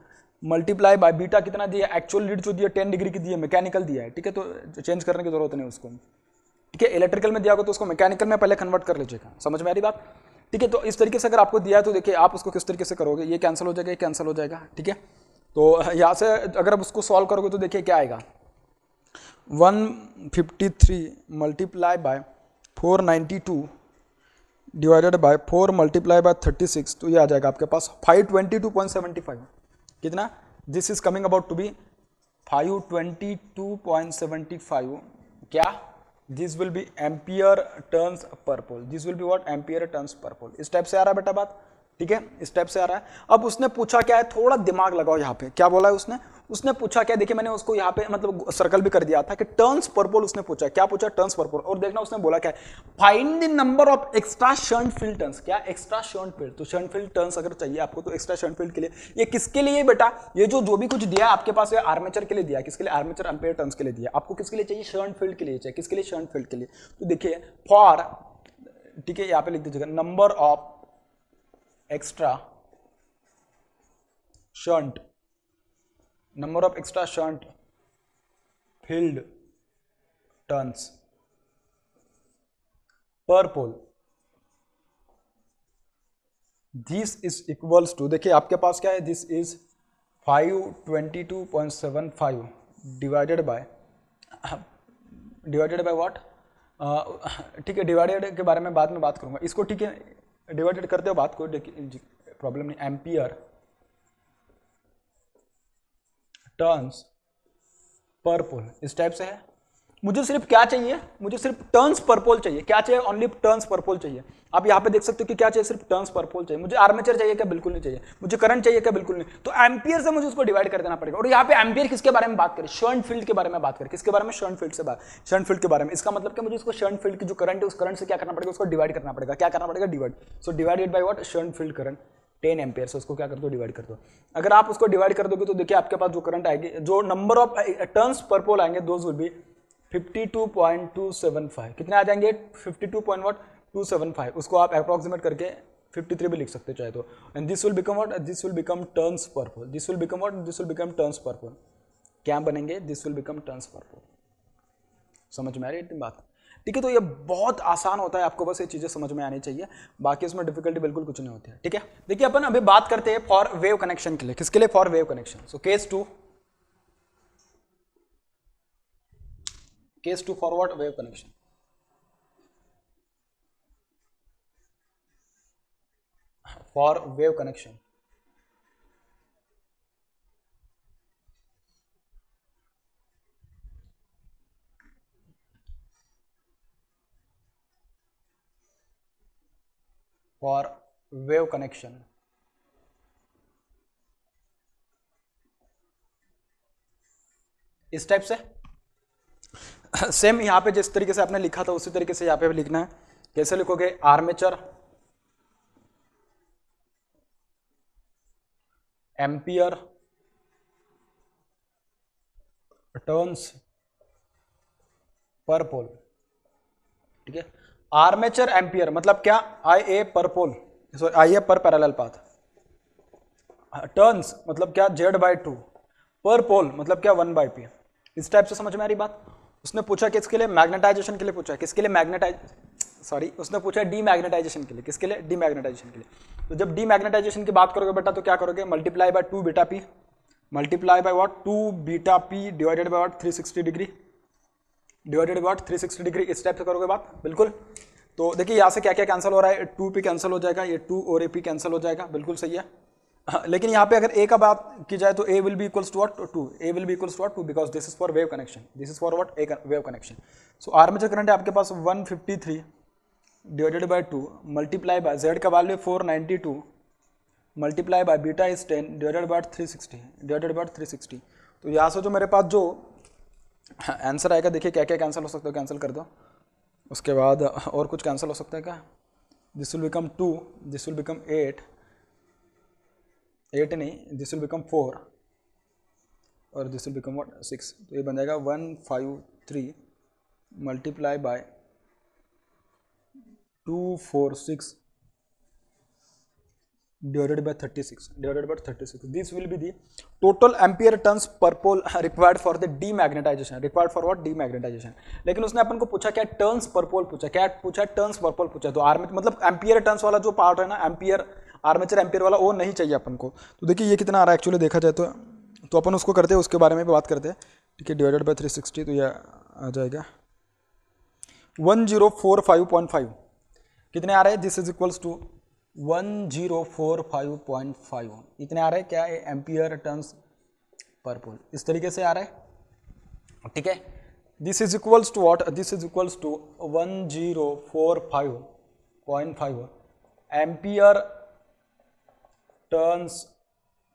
multiply by beta कितना दिया, एक्चुअल लीड जो दिया 10 डिग्री की दिया, मैकेनिकल दिया है, ठीक है, तो चेंज करने की जरूरत नहीं उसको, ठीक है। इलेक्ट्रिकल में दिया होगा तो उसको मैकेनिकल में पहले कन्वर्ट कर लीजिएगा, समझ में आ रही बात, ठीक है। तो इस तरीके से अगर आपको दिया है तो देखिए आप उसको किस तरीके से करोगे, ये कैंसिल हो जाएगा, ये कैंसिल हो जाएगा, ठीक है। तो यहाँ से अगर आप उसको सॉल्व करोगे तो देखिए क्या आएगा, 153 multiply by 492 divided by 4 multiply by 36, तो ये आ जाएगा आपके पास 522.75, कितना, this is coming about to be 522.75, क्या, this will be ampere turns per pole, this will be what, ampere turns per pole, इस टाइप से आ रहा है बेटा बात, ठीक है, इस टाइप से आ रहा है। अब उसने पूछा क्या है, थोड़ा दिमाग लगाओ यहाँ पे, क्या बोला है उसने पूछा क्या, देखिए मैंने उसको यहाँ पे मतलब सर्कल भी कर दिया था कि टर्न्स पर पोल उसने पूछा, क्या पूछा, टर्न्स पर पोल, और देखना उसने बोला क्या है, find the number of extra shunt field turns, क्या, एक्स्ट्रा शंट फील्ड, तो शंट फील्ड टर्न्स अगर चाहिए आपको तो एक्स्ट्रा शंट फील्ड के लिए, ये किसके लिए बेटा, ये जो भी कुछ दिया है आपके पास, ये आर्मेचर के लिए दिया है, किसके लिए, आर्मेचर एम्पियर टर्न्स के लिए दिया, आपको किसके लिए चाहिए, शंट फील्ड के लिए चाहिए, किसके लिए, शंट फील्ड के लिए, तो देखिए फॉर, ठीक है, यहाँ पे लिख दीजिएगा number of extra shunt, number of extra shunt field turns per pole, this is equals to, देखिए आपके पास क्या है, this is 522.75 divided by what, ठीक है, डिवाइडेड के बारे में बाद में बात करूंगा इसको, ठीक है, डिवाइडेड करते हो बात को, प्रॉब्लम नहीं, एम्पियर टर्न्स पर पोल, इस टाइप से है। मुझे सिर्फ क्या चाहिए, मुझे सिर्फ टर्न्स पर पोल चाहिए, क्या चाहिए, ओनली टर्न्स पर पोल चाहिए। आप यहाँ पे देख सकते हो कि क्या चाहिए, सिर्फ टर्न्स पर पोल चाहिए। मुझे आर्मेचर चाहिए क्या, बिल्कुल नहीं चाहिए। मुझे करंट चाहिए क्या, बिल्कुल नहीं। तो एम्पियर से मुझे उसको डिवाइड कर देना पड़ेगा। और यहाँ पे एम्पियर किसके बारे में बात करें, शंट फील्ड के बारे में बात करें, किसके बारे में, शंट फील्ड से बात, शंट फील्ड के बारे में। इसका मतलब कि मुझे उसको शंट फील्ड की जो करंट है उस करंट से क्या करना पड़ेगा, उसको डिवाइड करना पड़ेगा। क्या करना पड़ेगा, divide. So divided by what, shunt field current 10 ampere से उसको क्या कर दो, डिवाइड कर दो। अगर आप उसको डिवाइड कर दोगे तो देखिए आपके पास जो करंट आएगी, जो नंबर ऑफ टर्न्स पर पोल आएंगे, दोज विल बी 52.275। कितने आ जाएंगे, 52.275। उसको आप अप्रोक्सीमेट करके 53 भी लिख सकते चाहे तो। And this will become what, this will become turns per pole, this will become what, this will become turns per pole. क्या बनेंगे, this will become turns per pole. समझ में आ रही है बात, ठीक है। तो ये बहुत आसान होता है, आपको बस ये चीजें समझ में आनी चाहिए, बाकी इसमें डिफिकल्टी बिल्कुल कुछ नहीं होती है, ठीक है। देखिए अपन अभी बात करते हैं फॉर वेव कनेक्शन के लिए। किसके लिए, for wave connection. So case two forward wave connection. For wave connection, for wave connection, इस टाइप से सेम यहां पे जिस तरीके से आपने लिखा था उसी तरीके से यहां पे भी लिखना है। कैसे लिखोगे, armature ampere turns per pole, ठीक है। आर्मेचर एम्पियर मतलब क्या, आई ए पर पोल, सॉरी आई ए पर पैरेलल पाथ। टर्न्स मतलब क्या, Z/2। पर पोल मतलब क्या, 1/P। इस टाइप से समझ में आ रही बात। उसने पूछा किसके लिए, मैग्नेटाइजेशन के लिए पूछा। किसके लिए, उसने पूछा डीमैग्नेटाइजेशन के लिए। किसके लिए, डीमैग्नेटाइजेशन के लिए। तो जब डीमैग्नेटाइजेशन की बात करोगे बेटा तो क्या करोगे, multiply by 2 beta P, multiply by what, 2 beta P divided by what, 360 degree, divided by 360 degree. इस टाइप से करोगे बात, बिल्कुल। तो देखिए यहाँ से क्या क्या कैंसिल हो रहा है, 2 पी कैंसिल हो जाएगा, ये 2 और ए पी कैंसिल हो जाएगा, बिल्कुल सही है। लेकिन यहाँ पे अगर ए का बात की जाए तो A will be equals to what, 2। A will be equals to what, 2, because this is for wave connection, this is for what, a wave connection. So armature current है आपके पास 153 divided by 2 multiply by Z का value 492 multiply by beta is 10 divided by 360 तो यहाँ से जो मेरे पास जो आंसर आएगा, देखिए क्या क्या कैंसिल हो सकता है, कैंसिल कर दो। उसके बाद और कुछ कैंसिल हो सकता है क्या? This will become 2, this will become 8 नहीं, दिस विल बिकम 4 और दिस विल बिकम व्हाट 6। तो ये बन जाएगा 153 multiply bye 246 divided by 36. This will be the total ampere turns per pole required for the demagnetization. Required for what? Demagnetization. लेकिन उसने अपन को पूछा क्या? टर्न्स पर पोल पूछा। क्या पूछा? टर्न्स पर पोल पूछा। तो आर्मेचर मतलब एम्पियर टर्न्स वाला जो पार्ट है ना, एम्पियर आर्मेचर एम्पियर वाला, वो नहीं चाहिए अपन को। तो देखिए ये कितना आ रहा है एक्चुअली देखा जाए तो अपन उसको करते हैं, उसके बारे में भी बात करते हैं। ठीक है, डिवाइडेड बाय 360 तो यह आ जाएगा 1045.5। कितने आ रहे हैं? दिस इज इक्वल्स टू 1045.5 इतने आ रहे हैं क्या? Ampere turns per pole. इस तरीके से आ रहा है। ठीक है, this is equals to what? This is equals to 1045.5 ampere turns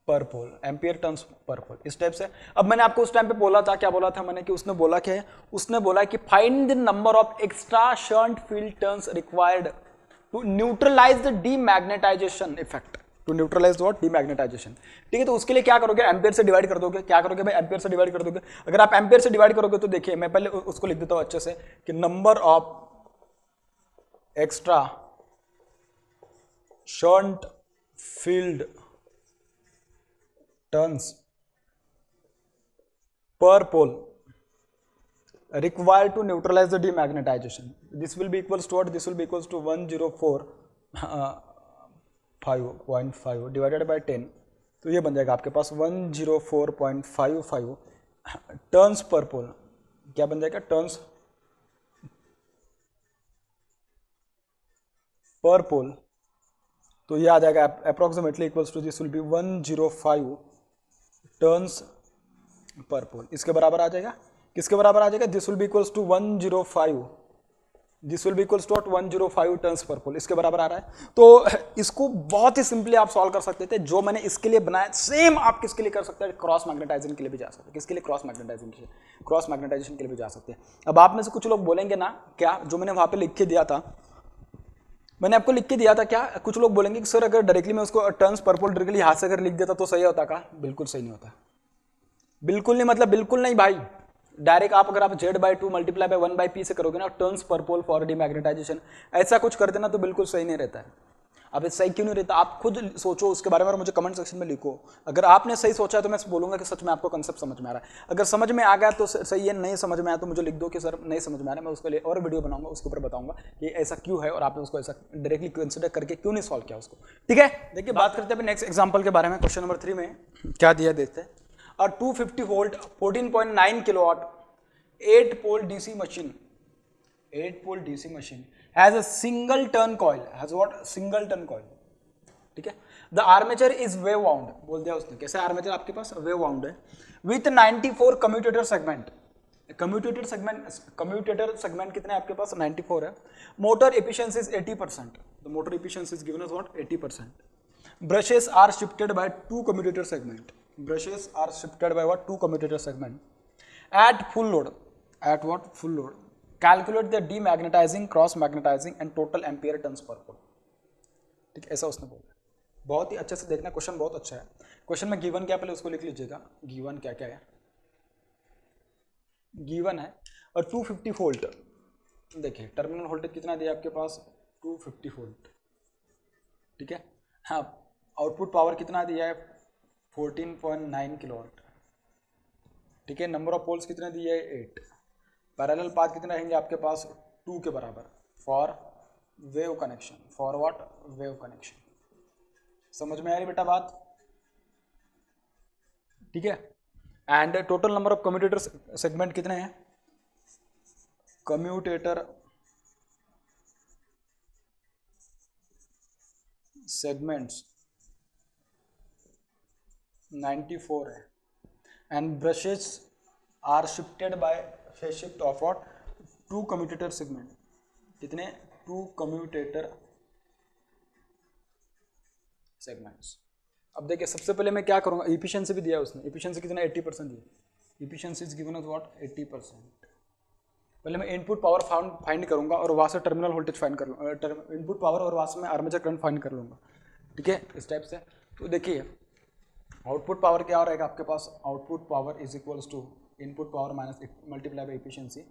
per pole. Ampere turns per pole इस टाइप से। अब मैंने आपको उस टाइम पे बोला था, क्या बोला था मैंने कि उसने बोला क्या है? उसने बोला कि find the number of extra shunt field turns required to neutralize the demagnetization effect, to neutralize what? Demagnetization। ठीक है, तो उसके लिए क्या करोगे? एम्पियर से डिवाइड कर दोगे। क्या करोगे भाई? एम्पियर से डिवाइड कर दोगे। अगर आप एम्पियर से डिवाइड करोगे तो देखिए, मैं पहले उसको लिख देता हूं अच्छे से कि number of extra shunt field turns per pole required to neutralize the demagnetization. This will be equals to what? This will be equals to 104.5 divided by 10। तो ये बन जाएगा आपके पास 104.55 टर्न्स पर पोल। क्या बन जाएगा? Turns per pole. तो ये आ जाएगा approximately equals to, this will be 105 turns per pole. इसके बराबर आ जाएगा। किसके बराबर आ जाएगा? This will be equals to 105, this will be equals to 105 turns per pole. इसके बराबर आ रहा है। तो इसको बहुत ही सिंपली आप सॉल्व कर सकते थे। जो मैंने इसके लिए बनाया सेम आप किसके लिए कर सकते हैं? क्रॉस मैग्नेटाइजेशन के लिए भी जा सकते हैं। किसके लिए? क्रॉस मैग्नेटाइजेशन के लिए भी जा सकते हैं। अब आप में से कुछ लोग बोलेंगे ना, क्या जो मैंने वहां पे लिख के दिया था, मैंने आपको लिख के दिया था क्या? कुछ लोग बोलेंगे कि सर अगर डायरेक्टली मैं उसको टर्न्स पर पोल डायरेक्टली हाथ से अगर लिख देता तो सही होता का? बिल्कुल सही नहीं होता। बिल्कुल नहीं, मतलब बिल्कुल नहीं भाई। डायरेक्ट आप अगर आप Z/2 मल्टीप्लाई बाय 1/p से करोगे ना, turns per pole for demagnetisation, ऐसा कुछ कर देना तो बिल्कुल सही नहीं रहता है। अब सही क्यों नहीं रहता? आप खुद सोचो उसके बारे में और मुझे कमेंट सेक्शन में लिखो। अगर आपने सही सोचा तो मैं बोलूंगा कि सच में आपको कंसेप्ट समझ में आ रहा है। अगर समझ में आ गया तो सही है, नहीं समझ में आया तो मुझे लिख दो कि सर नहीं समझ में आ रहा है। मैं उसके लिए और वीडियो बनाऊंगा, उसके ऊपर बताऊंगा कि ऐसा क्यों है और आपने उसको ऐसा डायरेक्टली कंसिडर करके क्यों नहीं सॉल्व किया उसको। ठीक है, देखिए बात करते हैं नेक्स्ट एग्जाम्पल के बारे में। क्वेश्चन नंबर 3 में क्या दिया देखते हैं। 250 volt 14.9 kilowatt 8 pole DC machine has a single turn coil, has what? Single turn coil। ठीक है, the armature is wave wound, बोल दिया उसने। कैसे आर्मेचर आपके पास wave wound है with 94 commutator segment। Commutator segment कितने आपके पास? 94 है। Motor efficiency is 80%। The motor efficiency is given as what? 80%। Brushes are shifted by 2 commutator segment। Brushes are shifted by what? 2 commutator segment at full load। At what? Full load। Calculate the demagnetizing, cross magnetizing and total ampere turns per pole। ठीक है, ऐसा उसने बोला। बहुत ही अच्छे से देखना, question बहुत अच्छा है। क्वेश्चन में गिवन क्या, पहले उसको लिख लीजिएगा। गिवन क्या क्या है? गिवन है और 250 वोल्ट। देखिए टर्मिनल वोल्टेज कितना दिया आपके पास? 250 वोल्ट। ठीक है, हाँ। आउटपुट पावर कितना दिया है? 14.9 किलोवाट। ठीक है, नंबर ऑफ पोल्स कितने दिए है? 8। पैरेलल पाथ कितने रहेंगे आपके पास? 2 के बराबर for wave connection. For what? Wave connection. समझ में आ रही बेटा बात? ठीक है, and total number of commutator segment कितने हैं? कम्यूटेटर सेगमेंट्स 94 है and brushes are shifted by phase shift of what? 2 commutator segment. कितने? 2 कम्यूटेटर सेगमेंट्स। अब देखिए सबसे पहले मैं क्या करूँगा, इफिशियंसी भी दिया उसने, इफिशियंसी कितना 80% दिया, efficiency is given as what 80%। पहले मैं इनपुट पावर फाइंड करूँगा और वहाँ से टर्मिनल वोल्टेज फाइंड कर लूँगा, इनपुट पावर और वहाँ से मैं आर्मेचर करंट फाइंड कर लूँगा, ठीक है, इस टाइप से। तो देखिए आउटपुट पावर क्या रहेगा आपके पास, output power is equals to input power minus multiply by efficiency,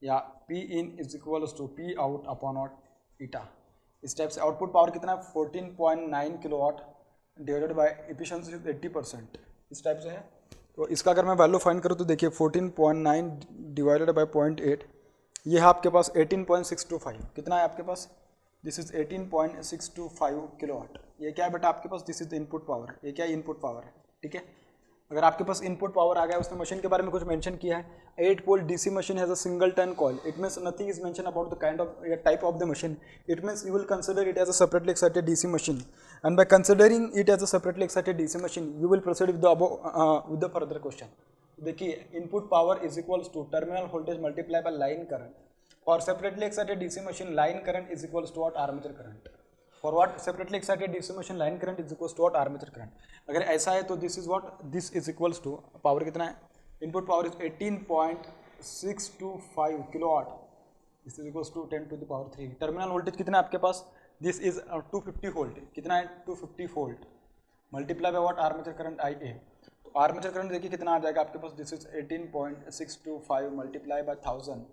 या P in is equals to P out upon not eta. इस टाइप से आउटपुट पावर कितना है 14.9 किलोवाट डिवाइडेड बाय एफिशिएंसी 80%, इस टाइप से है। तो इसका अगर मैं वैल्यू फाइंड करूँ तो देखिए 14.9 डिवाइडेड बाय 0.8, ये है आपके पास 18.625, कितना है आपके पास, दिस इज 18.625 किलोवाट। ये क्या है बेटा आपके पास, दिस इज इनपुट पावर, ये क्या इनपुट पावर है, ठीक है। अगर आपके पास इनपुट पावर आ गया, उसने मशीन के बारे में कुछ मेंशन किया है, 8 pole DC machine has a single turn coil, it means nothing is mention about the kind of type of the machine, it means you will consider it as a separately excited DC machine, and by considering it as a separately excited DC machine you will proceed with the further question. देखिए input power is equals to terminal voltage multiply by line current, for separately excited DC machine line current is equals to what armature current, for what separately excited DC machine line current is equals to what armature current. अगर ऐसा है तो this is what, this is equals to power कितना है, input power is 18.625 kilowatt, this is equals to 10 to the power 3। Terminal voltage कितना है आपके पास, दिस इज 250 वोल्ट, कितना है 250 volt multiply by what armature current I A. तो armature current देखिए कितना आ जाएगा आपके पास, this is 18.625 multiply by 1000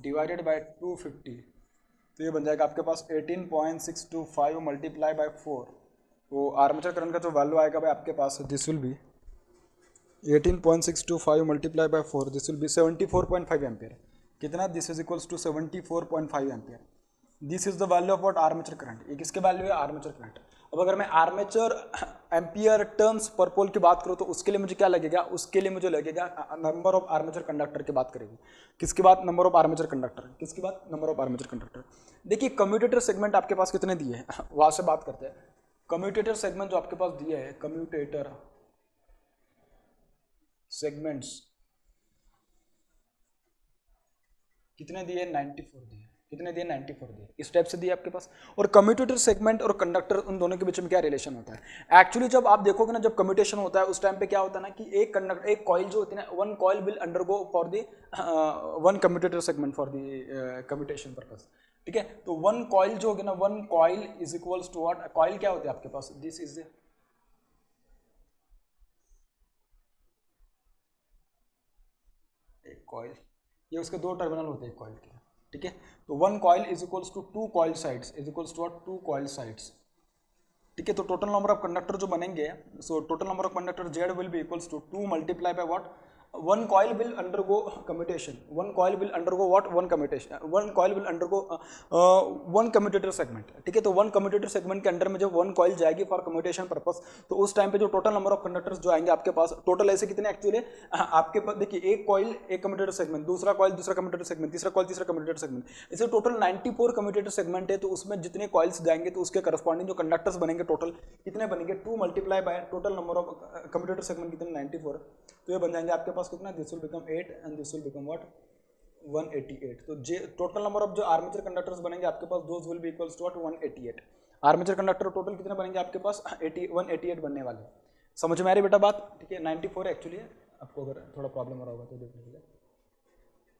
divided by 250, तो ये बन जाएगा आपके पास 18.625 मल्टीप्लाई बाय 4। तो आर्मेचर करंट का जो वैल्यू आएगा भाई आपके पास, this will be 18.625 multiply by 4, this will be 74.5 ampere, कितना, this is equals to 74.5 ampere. This is the value of what armature current, ये किसके वैल्यू है, आर्मेचर करंट। अब अगर मैं आर्मेचर एम्पियर टर्न्स पर पोल की बात करूँ तो उसके लिए मुझे क्या लगेगा, उसके लिए मुझे लगेगा नंबर ऑफ आर्मेचर कंडक्टर की बात करेगी, किसकी बात, नंबर ऑफ आर्मेचर कंडक्टर, किसकी बात, नंबर ऑफ आर्मेचर कंडक्टर। देखिए कम्यूटेटर सेगमेंट आपके पास कितने दिए हैं, वहां से बात करते हैं। कम्यूटेटर सेगमेंट जो आपके पास दिए है, कम्यूटेटर सेगमेंट्स कितने दिए, 94 दिए, कितने दिए, 94 दिए, इस टाइप से दिए आपके पास। और कम्यूटेटर सेगमेंट और कंडक्टर उन दोनों के बीच में क्या रिलेशन होता है, एक्चुअली जब आप देखोगे ना, जब कम्यूटेशन होता है उस टाइम पे क्या होता है ना कि एक कंडक्टर, एक कॉइल जो होती है ना, one coil will undergo for the one commutator segment for the commutation purpose, ठीक है। तो वन कॉइल जो होगी ना, one coil is equals to what, coil क्या होती है आपके पास, दिस इज एक कॉइल, ये उसके दो टर्मिनल होते हैं कॉइल के, ठीक है। तो one coil is equals to two coil sides, is equals to two coil sides, ठीक है। तो टोटल नंबर ऑफ कंडक्टर जो बनेंगे, so total number of conductor Z will be equals to 2 multiply by what, one coil will undergo commutation, one coil will undergo what, one commutation, one coil will undergo one commutator segment, ठीक है। तो one commutator segment के under में जब one coil जाएगी for commutation purpose, तो उस time पे जो टोटल नंबर ऑफ कंडक्टर्स जो आएंगे आपके पास, टोटल ऐसे कितने एक्चुअली आपके पास, देखिए एक कॉइल एक कम्यूटेटर सेगमेंट, दूसरा कॉइल दूसरा कम्यूटेटर सेगमेंट, तीसरा कॉइल तीसरा कम्यूटेटर सेगमेंट, ऐसे टोटल 94 कम्यूटेटर सेगमेंट है। तो उसमें जितने कॉइल्स जाएंगे तो उसके करस्पॉन्डिंग जो कंडक्टर्स बनेंगे टोटल कितने बनेंगे, 2 multiply by total number of commutator segment कितने, 94। तो ये बन जाएंगे आपके पास कितना, this will become 8 and this will become what 188। तो जे टोटल नंबर ऑफ जो आर्मेचर कंडक्टर्स बनेंगे आपके पास, those will be equals to what 188। Armature conductor total कितने बनेंगे आपके पास, 188 बनने वाले। समझ में आ रही बेटा बात, ठीक है। 94 एक्चुअली है, आपको अगर थोड़ा प्रॉब्लम हो रहा होगा तो देख लीजिए,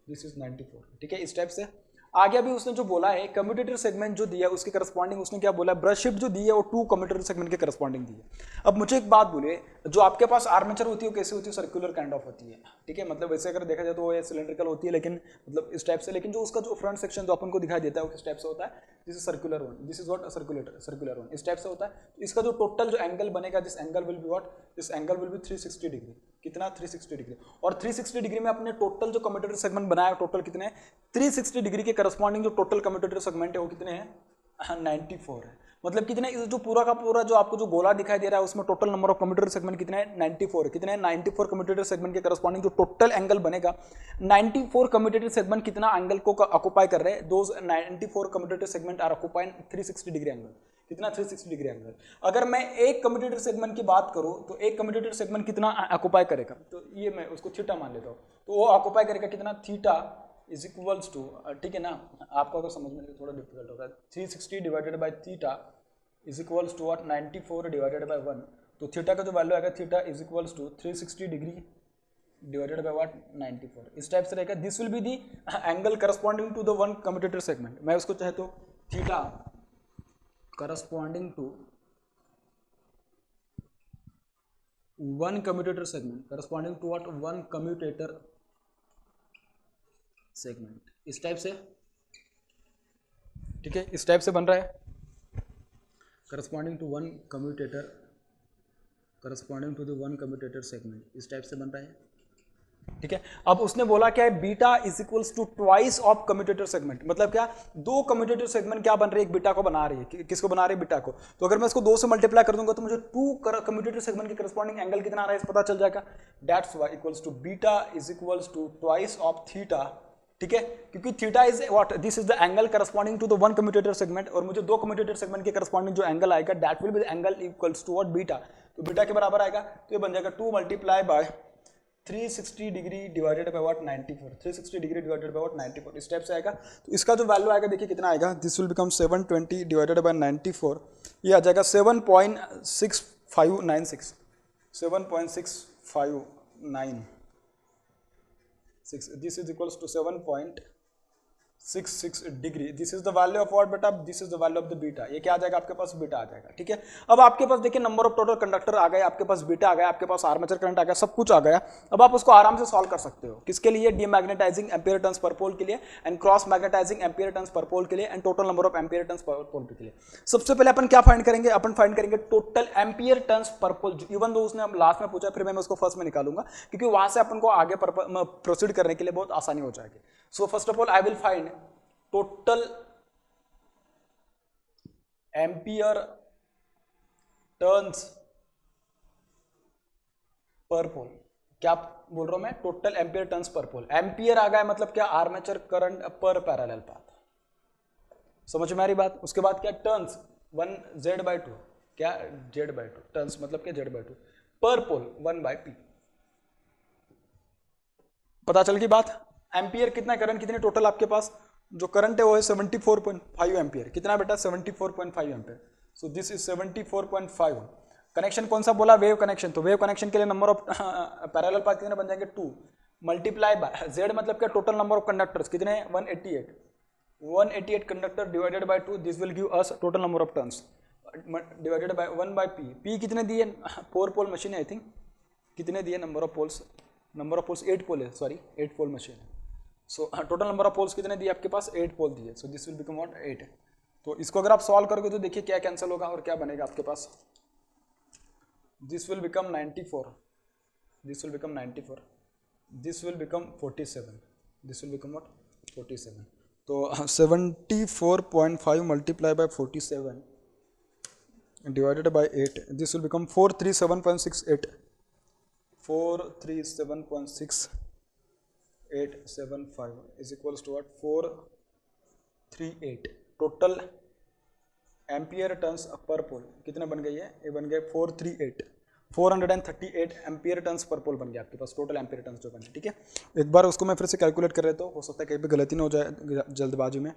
दिस इज 94, ठीक है। इस टाइप से आगे अभी उसने जो बोला है कम्यूटेटर सेगमेंट जो दिया है उसके करस्पॉन्डिंग उसने क्या बोला, ब्रश शिफ्ट जो दी है वो 2 कम्यूटेटर सेगमेंट के करस्पॉन्डिंग दी है। अब मुझे एक बात बोलिए, जो आपके पास आर्मेचर होती है वो कैसी होती है, सर्कुलर काइंड ऑफ होती है, ठीक है। मतलब वैसे अगर देखा जाए तो वो सिलेंड्रिकल होती है, लेकिन मतलब इस टाइप से, लेकिन जो उसका जो फ्रंट सेक्शन जो अपन को दिखाई देता है वो किस टाइप से होता है, this is circular one, this is what circular one, इस टाइप से होता है। तो इसका जो टोटल जो एंगल बनेगा, this angle will be what, this angle will B 360 degree, कितना 360 डिग्री। और 360 डिग्री में अपने टोटल जो कम्यूटेटर सेगमेंट बनाया टोटल कितने हैं, 360 डिग्री के करस्पॉन्डिंग जो टोटल कम्यूटेटर सेगमेंट है वो कितने हैं, 94 है। मतलब कितने, जो पूरा का पूरा जो आपको जो गोला दिखाई दे रहा है उसमें total number of commutator segment कितने हैं, 94 है। कितने हैं, 94 कम्यूटेटर सेगमेंट के करस्पॉन्डिंग जो टोटल एंगल बनेगा, 94 कम्यूटेटर सेगमेंट कितना एंगल को ऑक्युपाई कर रहे हैं, those 94 commutator segment are occupying 360 degree angle, कितना 360 डिग्री एंगल। अगर मैं एक कम्यूटेटर सेगमेंट की बात करूं तो एक कम्यूटेटर सेगमेंट कितना ऑक्युपाई करेगा, तो ये मैं उसको थीटा मान लेता हूं, तो वो ऑक्युपाई करेगा कितना, थीटा इज इक्वल्स टू, ठीक है ना, आपको अगर समझ में थोड़ा डिफिकल्ट होगा, 360 divided by theta is equals to what 94 divided by 1, तो थीटा का जो वैल्यू आएगा theta is equals to 360 degree divided by what 94, इस टाइप से रहेगा। This will be the angle corresponding to the one commutator segment. मैं उसको चाहे तो theta corresponding to one commutator segment, corresponding to what one commutator segment, इस type से, ठीक है, इस टाइप से बन रहा है corresponding to one commutator, corresponding to the one commutator segment, इस टाइप से बन रहा है, ठीक है। अब उसने बोला क्या है, beta is equals to twice of commutator segment, मतलब क्या, दो कम्यूटेटर सेगमेंट क्या बन रही है, एक बीटा को बना रही है, किसको बना रही है, बीटा को। तो अगर मैं इसको 2 से मल्टीप्लाई कर दूंगा तो मुझे 2 कम्यूटेटर सेगमेंट के करस्पॉन्डिंग एंगल कितना आ रहा है पता चल जाएगा। That's why equals to beta is equals to twice of theta, ठीक है, क्योंकि theta is what, this is the angle corresponding to the one commutator segment, और मुझे दो कम्यूटेटर सेगमेंट के करस्पॉन्डिंग जो एंगल आएगा that will be the angle equals to what beta, तो बीटा के बराबर आएगा, तो ये बन जाएगा 2 multiply by 360 degree divided by what 94, 360 degree divided by what 94, इस टाइप से आएगा। तो इसका जो वैल्यू आएगा देखिए कितना आएगा, this will become 720 divided bye 94, ये आ जाएगा 7.6596, 7.6596, this is equals to 7.66 degree, this is the value of what बेटा, this is the value of the beta, ये क्या आ जाएगा आपके पास, बीटा आ जाएगा, ठीक है। अब आपके पास देखिए नंबर ऑफ टोटल कंडक्टर आ गए, आपके पास बीटा आ गया, आपके पास आर्मेचर करंट आ गया, सब कुछ आ गया। अब आप उसको आराम से सॉल्व कर सकते हो, किसके लिए, demagnetising ampere turns per pole के लिए, and cross magnetizing ampere turns per pole के लिए, and total number of ampere turns per pole के लिए। सबसे पहले अपन क्या फाइंड करेंगे, अपन फाइंड करेंगे टोटल एम्पियर टर्न्स पर पोल, इवन दो उसने लास्ट में पूछा, फिर मैं उसको फर्स्ट में निकालूंगा, क्योंकि वहां से अपन को आगे प्रोसीड करने के लिए बहुत आसानी हो जाएगी। So first of all I will find total ampere turns per pole, क्या बोल रहा हूं मैं, total ampere turns per pole, ampere आ गया मतलब क्या, armature current per parallel path, समझ में आ रही बात। उसके बाद क्या, टर्न्स 1 Z/2, क्या Z/2, टर्न्स मतलब क्या Z/2, पर पोल 1/P, पता चल गई बात। एम्पियर कितना, करंट कितने टोटल आपके पास, जो करंट है वो है 74.5 एम्पियर, कितना बेटा 74.5 ampere, so this is 74.5। Connection कौन सा बोला, वेव कनेक्शन, तो वेव कनेक्शन के लिए नंबर ऑफ पैरेलल पाथ कितने बन जाएंगे 2 मल्टीप्लाई बाय Z मतलब क्या, टोटल नंबर ऑफ कंडक्टर्स कितने हैं 188 conductor divided by 2, this will give us total number of turns divided by 1/P, P कितने दिए, 4 पोल मशीन है आई थिंक, कितने दिए नंबर ऑफ पोल्स, 8 पोल है, सॉरी 8 पोल मशीन है। So total number of poles कितने दिए आपके पास, 8 पोल दिए, so this will become what 8। तो इसको अगर आप सॉल्व करोगे तो देखिए क्या कैंसिल होगा और क्या बनेगा आपके पास, this will become 94, this will become 94, this will become 47, this will become what 47। तो 74.5 multiply by 47 divided by 8, this will become 437.68, 437.6875 is equals to what 438 total ampere turns per pole कितने बन गई है, ये बन गए 438 एम्पियर टर्न्स पर पोल बन गया आपके पास, टोटल एम्पियर टर्न्स जो बन गए, ठीक है। एक बार उसको मैं फिर से कैलकुलेट कर रहे तो हो सकता है कहीं पे गलती ना हो जाए जल्दबाजी में,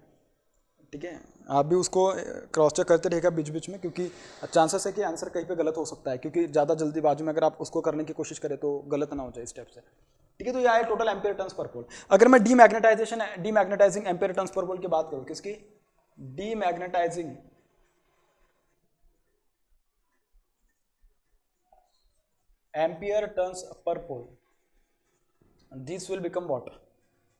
ठीक है। आप भी उसको क्रॉस चेक करते रहेगा बीच बीच में, क्योंकि चांसेस है कि आंसर कहीं पे गलत हो सकता है, क्योंकि ज़्यादा जल्दीबाजी में अगर आप उसको करने की कोशिश करें तो गलत ना हो जाए इस टाइप से, ठीक है। तो ये आया टोटल एम्पियर टर्न्स पर पोल। अगर मैं डीमैग्नेटाइजिंग एम्पियर टर्न्स पर पोल की बात करूं, किसकी, demagnetising ampere turns per pole, this will become what,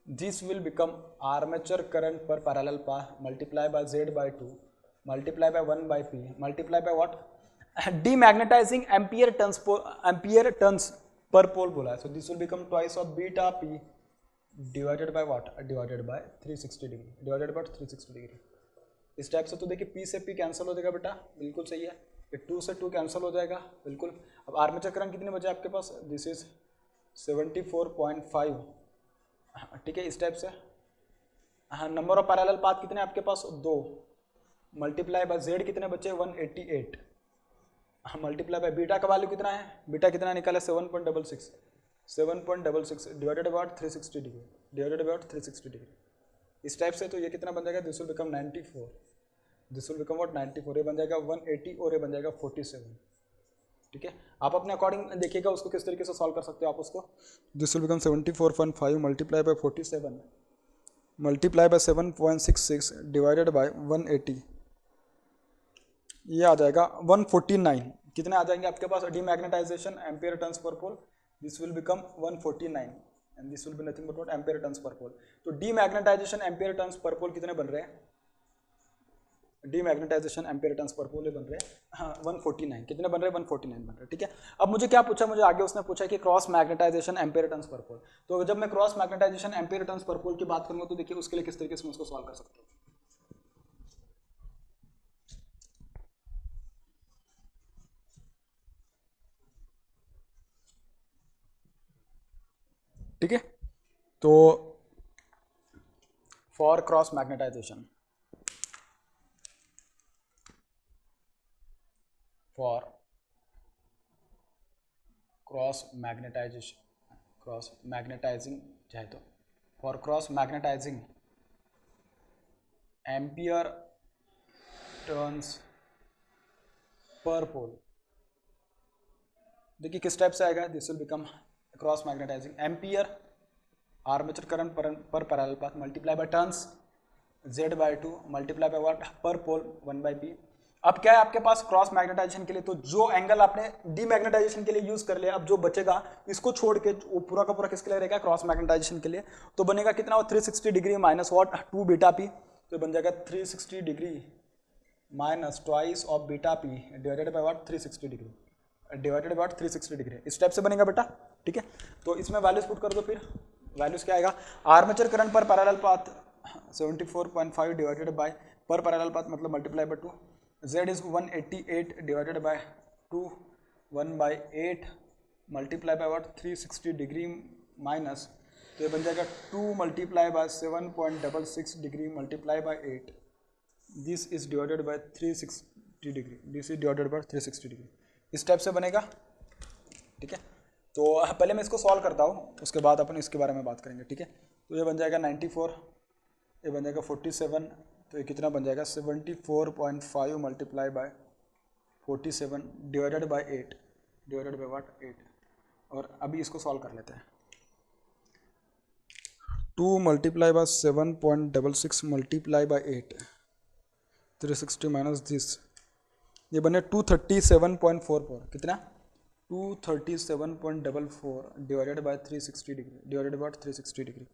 this will become armature current per parallel path multiply by Z/2 multiply by 1/P multiply by what, demagnetizing ampere turns per pole बोला है, so this will become twice of beta P divided by what, divided by 360 degree, divided by 360 degree, इस type से। तो देखिए P से P cancel हो जाएगा बेटा, बिल्कुल सही है, 2 से 2 कैंसिल हो जाएगा बिल्कुल। अब आर्मेचर करंट कितने बचे आपके पास, दिस इज 74.5, ठीक है, इस टाइप से। हाँ, नंबर ऑफ पैरेलल पाथ कितने आपके पास, 2 मल्टीप्लाई बाय Z कितने बचे 188, हाँ मल्टीप्लाई बाय बीटा का वैल्यू कितना है, बीटा कितना निकाला 7.66 divided by 360 degree, divided by 360 degree, इस टाइप से। तो ये कितना बन जाएगा, this will become 94 this will become what 94, ये बन जाएगा 180 और ये बन जाएगा 47। ठीक है, आप अपने अकॉर्डिंग देखिएगा उसको किस तरीके से सॉल्व कर सकते हो आप उसको। This will become 74.5 multiply by 47 multiply bye 7.66 divided by 180, ये आ जाएगा 149। कितने आ जाएंगे आपके पास demagnetisation ampere turns per pole, this will become 149 and this will be nothing but what ampere turns per pole. तो demagnetisation ampere turns per pole कितने बन रहे हैं, डीमैग्नेटाइजेशन एम्पियर टर्न्स पर पोल बन रहे हैं, हाँ 149, कितने बन रहे हैं 149 बन रहे हैं। ठीक है, अब मुझे क्या पूछा, मुझे आगे उसने पूछा कि cross magnetisation ampere turns per pole. तो जब मैं cross magnetisation ampere turns per पोल की बात करूंगा तो देखिए उसके लिए किस तरीके से मैं उसको सॉल्व कर सकता हूँ। ठीक है, तो for cross magnetization, for cross magnetizing चाहे तो for cross magnetizing ampere turns per pole, देखिए किस टाइप से आएगा, this will become cross magnetizing ampere armature current per parallel path multiply by turns Z/2 multiply by what per pole 1/p। अब क्या है आपके पास क्रॉस मैग्नेटाइजेशन के लिए, तो जो एंगल आपने डीमैग्नेटाइजेशन के लिए यूज कर लिया, अब जो बचेगा इसको छोड़ के वो पूरा का पूरा किसके लिए रहेगा, क्रॉस मैग्नेटाइजेशन के लिए। तो बनेगा कितना, 360 degree minus what 2 beta P, तो बन जाएगा 360 degree minus twice of beta P divided by what 360 degree divided by 360 degree, इस टाइप से बनेगा बेटा। ठीक है, तो इसमें वैल्यूज पुट कर दो, फिर वैल्यूज क्या आएगा, armature current per parallel path 74.5 divided bye पर पैरेलल पाथ मतलब multiply by 2, Z is 188 divided by 2 1/8 multiply by what 360 degree minus, तो ये बन जाएगा 2 multiply bye 7.66 degree multiply by 8, this is divided by 360 degree, this is divided by 360 degree, इस type से बनेगा। ठीक है, तो पहले मैं इसको सॉल्व करता हूँ, उसके बाद अपन इसके बारे में बात करेंगे। ठीक है, तो ये बन जाएगा 94, ये बन जाएगा 47, तो ये कितना बन जाएगा 74.5 multiply by 47 divided by 8 divided by what 8, और अभी इसको सॉल्व कर लेते हैं। 2 multiply bye 7.66 multiply by 8 360 minus this, ये बने 237.44, कितना 237.44 divided by 360 degree divided by 360 degree,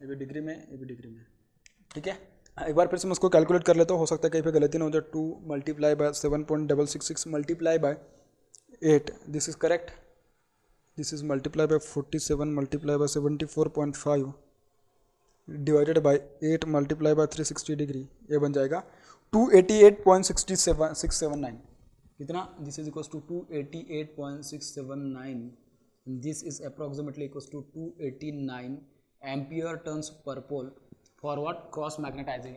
ये भी डिग्री में ये भी डिग्री में। ठीक है, एक बार फिर से मैं उसको कैलकुलेट कर लेता हूँ, हो सकता है कहीं पे गलती ना हो जाए। 2 multiply by 7.666 multiply by 8, this is correct, this is multiply by 47 multiply by 74.5 divided by 8 multiply by 360 degree, ये बन जाएगा 288.679, कितना, this is equals to 288.679, this is approximately equals to 289 ampere turns per pole for what cross magnetizing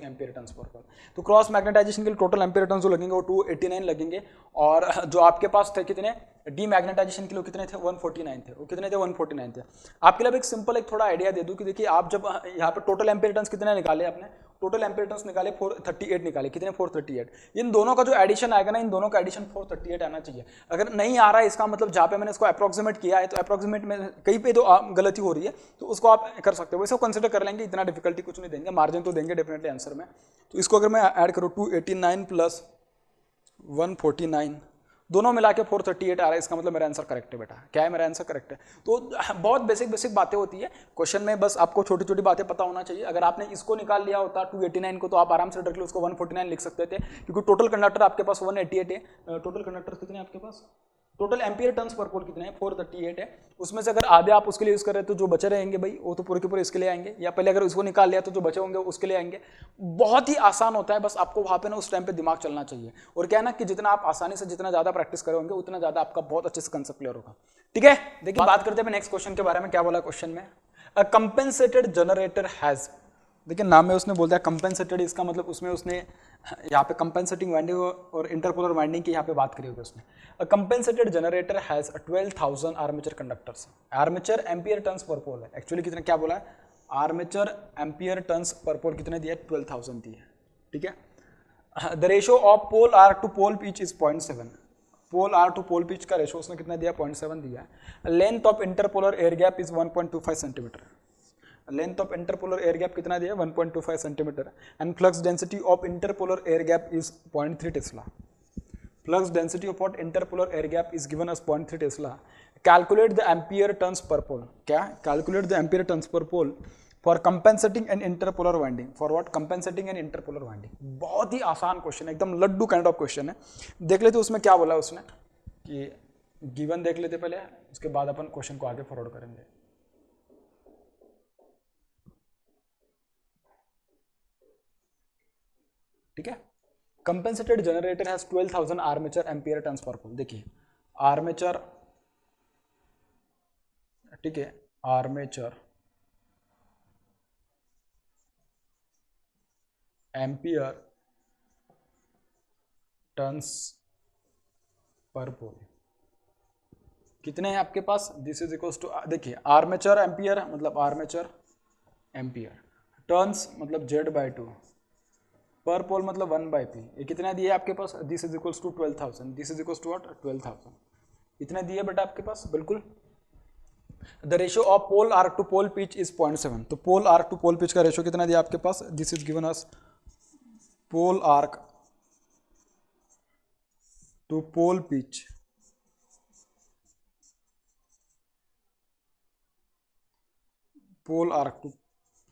ampere turns per pole. तो cross magnetization के लिए total ampere turns जो लगेंगे वो 289 लगेंगे, और जो आपके पास थे कितने डीमैग्नेटाइजेशन के लिए कितने थे 149 थे, वो कितने थे 149 थे। आपके लिए एक सिंपल एक थोड़ा आइडिया दे दूं कि देखिए आप जब यहाँ पे टोटल एम्पियर टर्न्स कितने निकाले, आपने टोटल एम्पियर टर्न्स निकाले 438 निकाले, कितने 438, इन दोनों का जो एडिशन आएगा ना, इन दोनों का एडिशन 438 आना चाहिए। अगर नहीं आ रहा है इसका मतलब जहाँ पे मैंने इसको अप्रोक्सीमेट किया है, तो अप्रोक्सीमेट में कहीं पे तो गलती हो रही है, तो उसको आप कर सकते हो, वैसे कंसिडर कर लेंगे, इतना डिफिकल्टी कुछ नहीं देंगे, मार्जिन तो देंगे डेफिनेटली आंसर में। तो इसको अगर मैं ऐड करूँ 289 प्लस 149 दोनों मिला के 438 आ रहा है, इसका मतलब मेरा आंसर करेक्ट है बेटा। क्या है, मेरा आंसर करेक्ट है। तो बहुत बेसिक बातें होती है क्वेश्चन में, बस आपको छोटी छोटी बातें पता होना चाहिए। अगर आपने इसको निकाल लिया होता 289 को, तो आप आराम से डायरेक्टली उसको 149 लिख सकते थे, क्योंकि टोटल कंडक्टर आपके पास 188 है। टोटल कंडक्टर कितने आपके पास, total ampere turns per pole कितने हैं 438 है, उसमें से अगर आधे आप उसके लिए यूज कर रहे हैं तो जो बचे रहेंगे भाई वो तो पूरे के पूरे इसके लिए आएंगे, या पहले अगर उसको निकाल लिया तो जो बचे होंगे उसके लिए आएंगे। बहुत ही आसान होता है, बस आपको वहां पे ना उस टाइम पे दिमाग चलना चाहिए। और क्या है ना कि जितना आप आसानी से जितना ज्यादा प्रैक्टिस करोगे उतना ज्यादा आपका बहुत अच्छे से कंसेप्ट क्लियर होगा। ठीक है, देखिए बात करते हैं नेक्स्ट क्वेश्चन के बारे में। क्या बोला क्वेश्चन में, अ कंपेंसेटेड जनरेटर हैज, देखिए नाम में उसने बोल दिया कंपेंसेटेड, इसका मतलब उसमें उसने यहाँ पे कंपेंसेटिंग वाइंडिंग और इंटरपोलर वाइंडिंग की यहाँ पे बात करी होगी उसने। A compensated generator has 12,000 armature conductors, armature ampere turns per pole है। एक्चुअली कितने क्या बोला है, आर्मेचर एम्पियर टन्स पर पोल कितने दिया, 12,000 दिया, ठीक है। The ratio of pole arc to pole pitch is 0.7, pole arc to pole pitch का रेशियो उसने कितना दिया, 0.7 दिया। Length of interpolar air gap is 1.25 centimetre, length of interpolar air gap कितना दिया, 1.25 centimetre. And flux density of interpolar air gap is 0.3 tesla, flux density of what interpolar air gap is given as 0.3 Tesla. Calculate the ampere turns per pole. क्या? Calculate the ampere turns per pole for compensating an interpolar winding. For what? Compensating an interpolar winding. बहुत ही आसान question है, एकदम Laddu kind of question है। देख लेते उसमें क्या बोला उसने कि गिवन देख लेते पहले, उसके बाद अपन क्वेश्चन को आगे फॉरवर्ड करेंगे। ठीक है। Compensated generator has 12,000 armature ampere turns per pole. देखिए आर्मेचर, ठीक है, armature ampere turns per pole कितने हैं आपके पास, दिस इज इक्वल्स टू, देखिए आर्मेचर एम्पियर मतलब आर्मेचर एम्पियर, टर्न्स मतलब Z/2, पर पोल मतलब 1/P। ये कितना दिए आपके पास, this is equals to 12,000, this is equals to what, 12,000। इतने दिए बेटा आपके पास, बिल्कुल। The ratio of pole arc to pole pitch is 0.7, तो pole arc to pole pitch का रेशियो कितना दिया आपके पास, this is given us pole arc to pole pitch pole arc to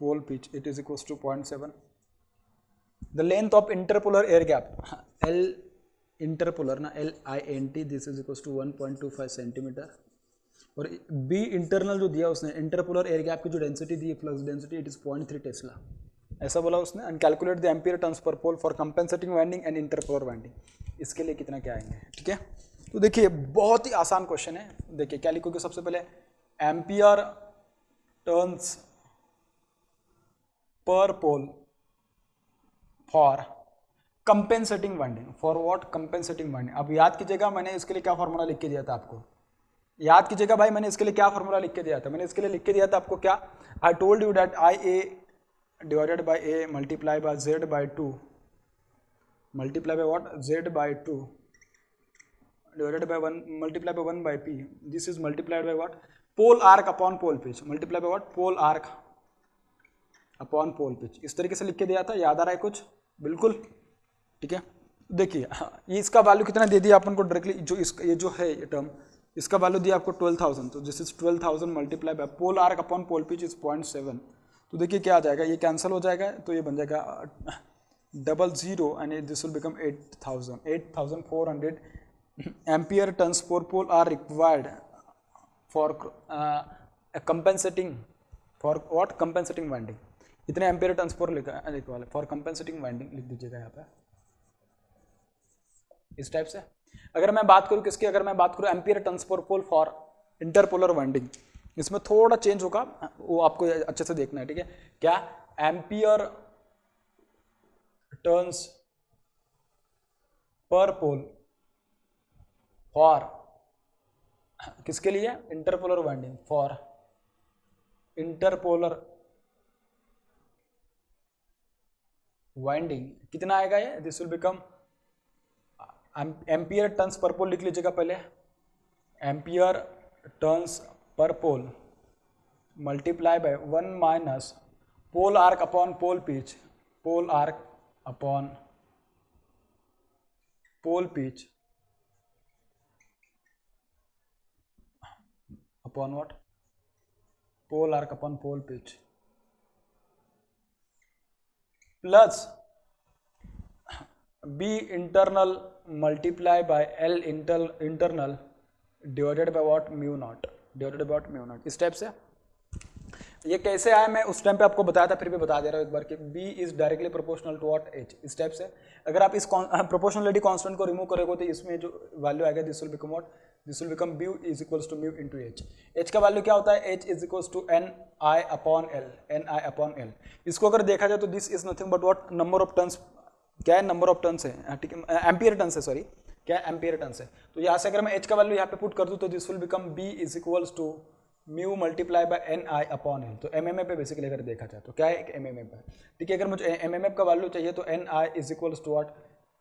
pole pitch it is equals to 0.7। The length of interpolar air gap, L interpolar ना, LINT, this is equals to 1.25 centimetre. और B internal जो दिया उसने, interpolar air gap की जो density दी, flux density, it is 0.3 tesla, ऐसा बोला उसने। And calculate the ampere turns per pole for compensating winding and interpolar winding. इसके लिए कितना क्या आएंगे, ठीक है। तो देखिए बहुत ही आसान क्वेश्चन है। देखिए क्या लिखोगे, सबसे पहले ampere turns per pole for compensating winding, for what, compensating winding. अब याद कीजिएगा मैंने इसके लिए क्या फॉर्मूला लिख के दिया था आपको, याद कीजिएगा भाई मैंने इसके लिए क्या फॉर्मूला लिख के दिया था, मैंने इसके लिए लिख के दिया था आपको क्या, I told you that IA divided by A multiply by Z/2 multiply by what, Z/2 divided by 1 multiply by 1/P, this is multiplied by what, pole arc upon pole pitch, multiply by what, pole arc upon pole pitch. इस तरीके से लिख के दिया था, याद आ रहा है कुछ, बिल्कुल, ठीक है। देखिए ये इसका वैल्यू कितना दे दिया अपन को डायरेक्टली, जो इसका ये जो है ये टर्म, इसका वैल्यू दिया आपको 12,000, तो this is 12,000 multiply by pole arc upon pole pitch is 0.7। तो देखिए क्या आ जाएगा, ये कैंसिल हो जाएगा, तो ये बन जाएगा 00 and this will become 8,400 ampere turns per pole are required for compensating, for what, compensating winding. इतने एम्पियर टर्न्स पर लिखा वाले फॉर कंपेंसेटिंग वाइंडिंग लिख दीजिएगा यहाँ पे इस टाइप से। अगर मैं बात करूँ किसकी, अगर मैं बात करूँ ampere turns per pole for interpolar winding, इसमें थोड़ा चेंज होगा, वो आपको अच्छे से देखना है, ठीक है। क्या, ampere turns per pole for किसके लिए, interpolar winding, for interpolar winding कितना आएगा ये, this will become ampere turns per pole लिख लीजिएगा पहले, ampere turns per pole multiply by 1 minus pole arc upon pole pitch, pole arc upon pole pitch upon what, pole arc upon pole pitch plus B internal multiply by L internal divided by what, mu not, divided by mu not. इस type से ये कैसे आया, मैं उस time पे आपको बताया था, फिर भी बता दे रहा हूँ एक बार कि B is directly proportional to what, H। इस टाइप से अगर आप इस प्रोपोर्शनलिटी कांस्टेंट को रिमूव करोगे तो इसमें जो वैल्यू आएगा, this will become what, this will become B is equals to mu into H। H का वैल्यू क्या होता है, H is equals to NI upon L, NI upon L। इसको अगर देखा जाए तो this is nothing but what, number of turns, क्या है, नंबर ऑफ टर्न्स है, ठीक है, एम्पियर टर्न्स है, सॉरी, क्या एम्पियर टर्न्स है। तो यहाँ से अगर मैं H का वैल्यू यहाँ पे पुट कर दूँ तो this will become B is equals to mu multiply by N I upon L. तो एम पे बेसिकली अगर देखा जाए तो क्या है, एक एम है, ठीक है। अगर मुझे एम का वैल्यू चाहिए तो N I is equals to what,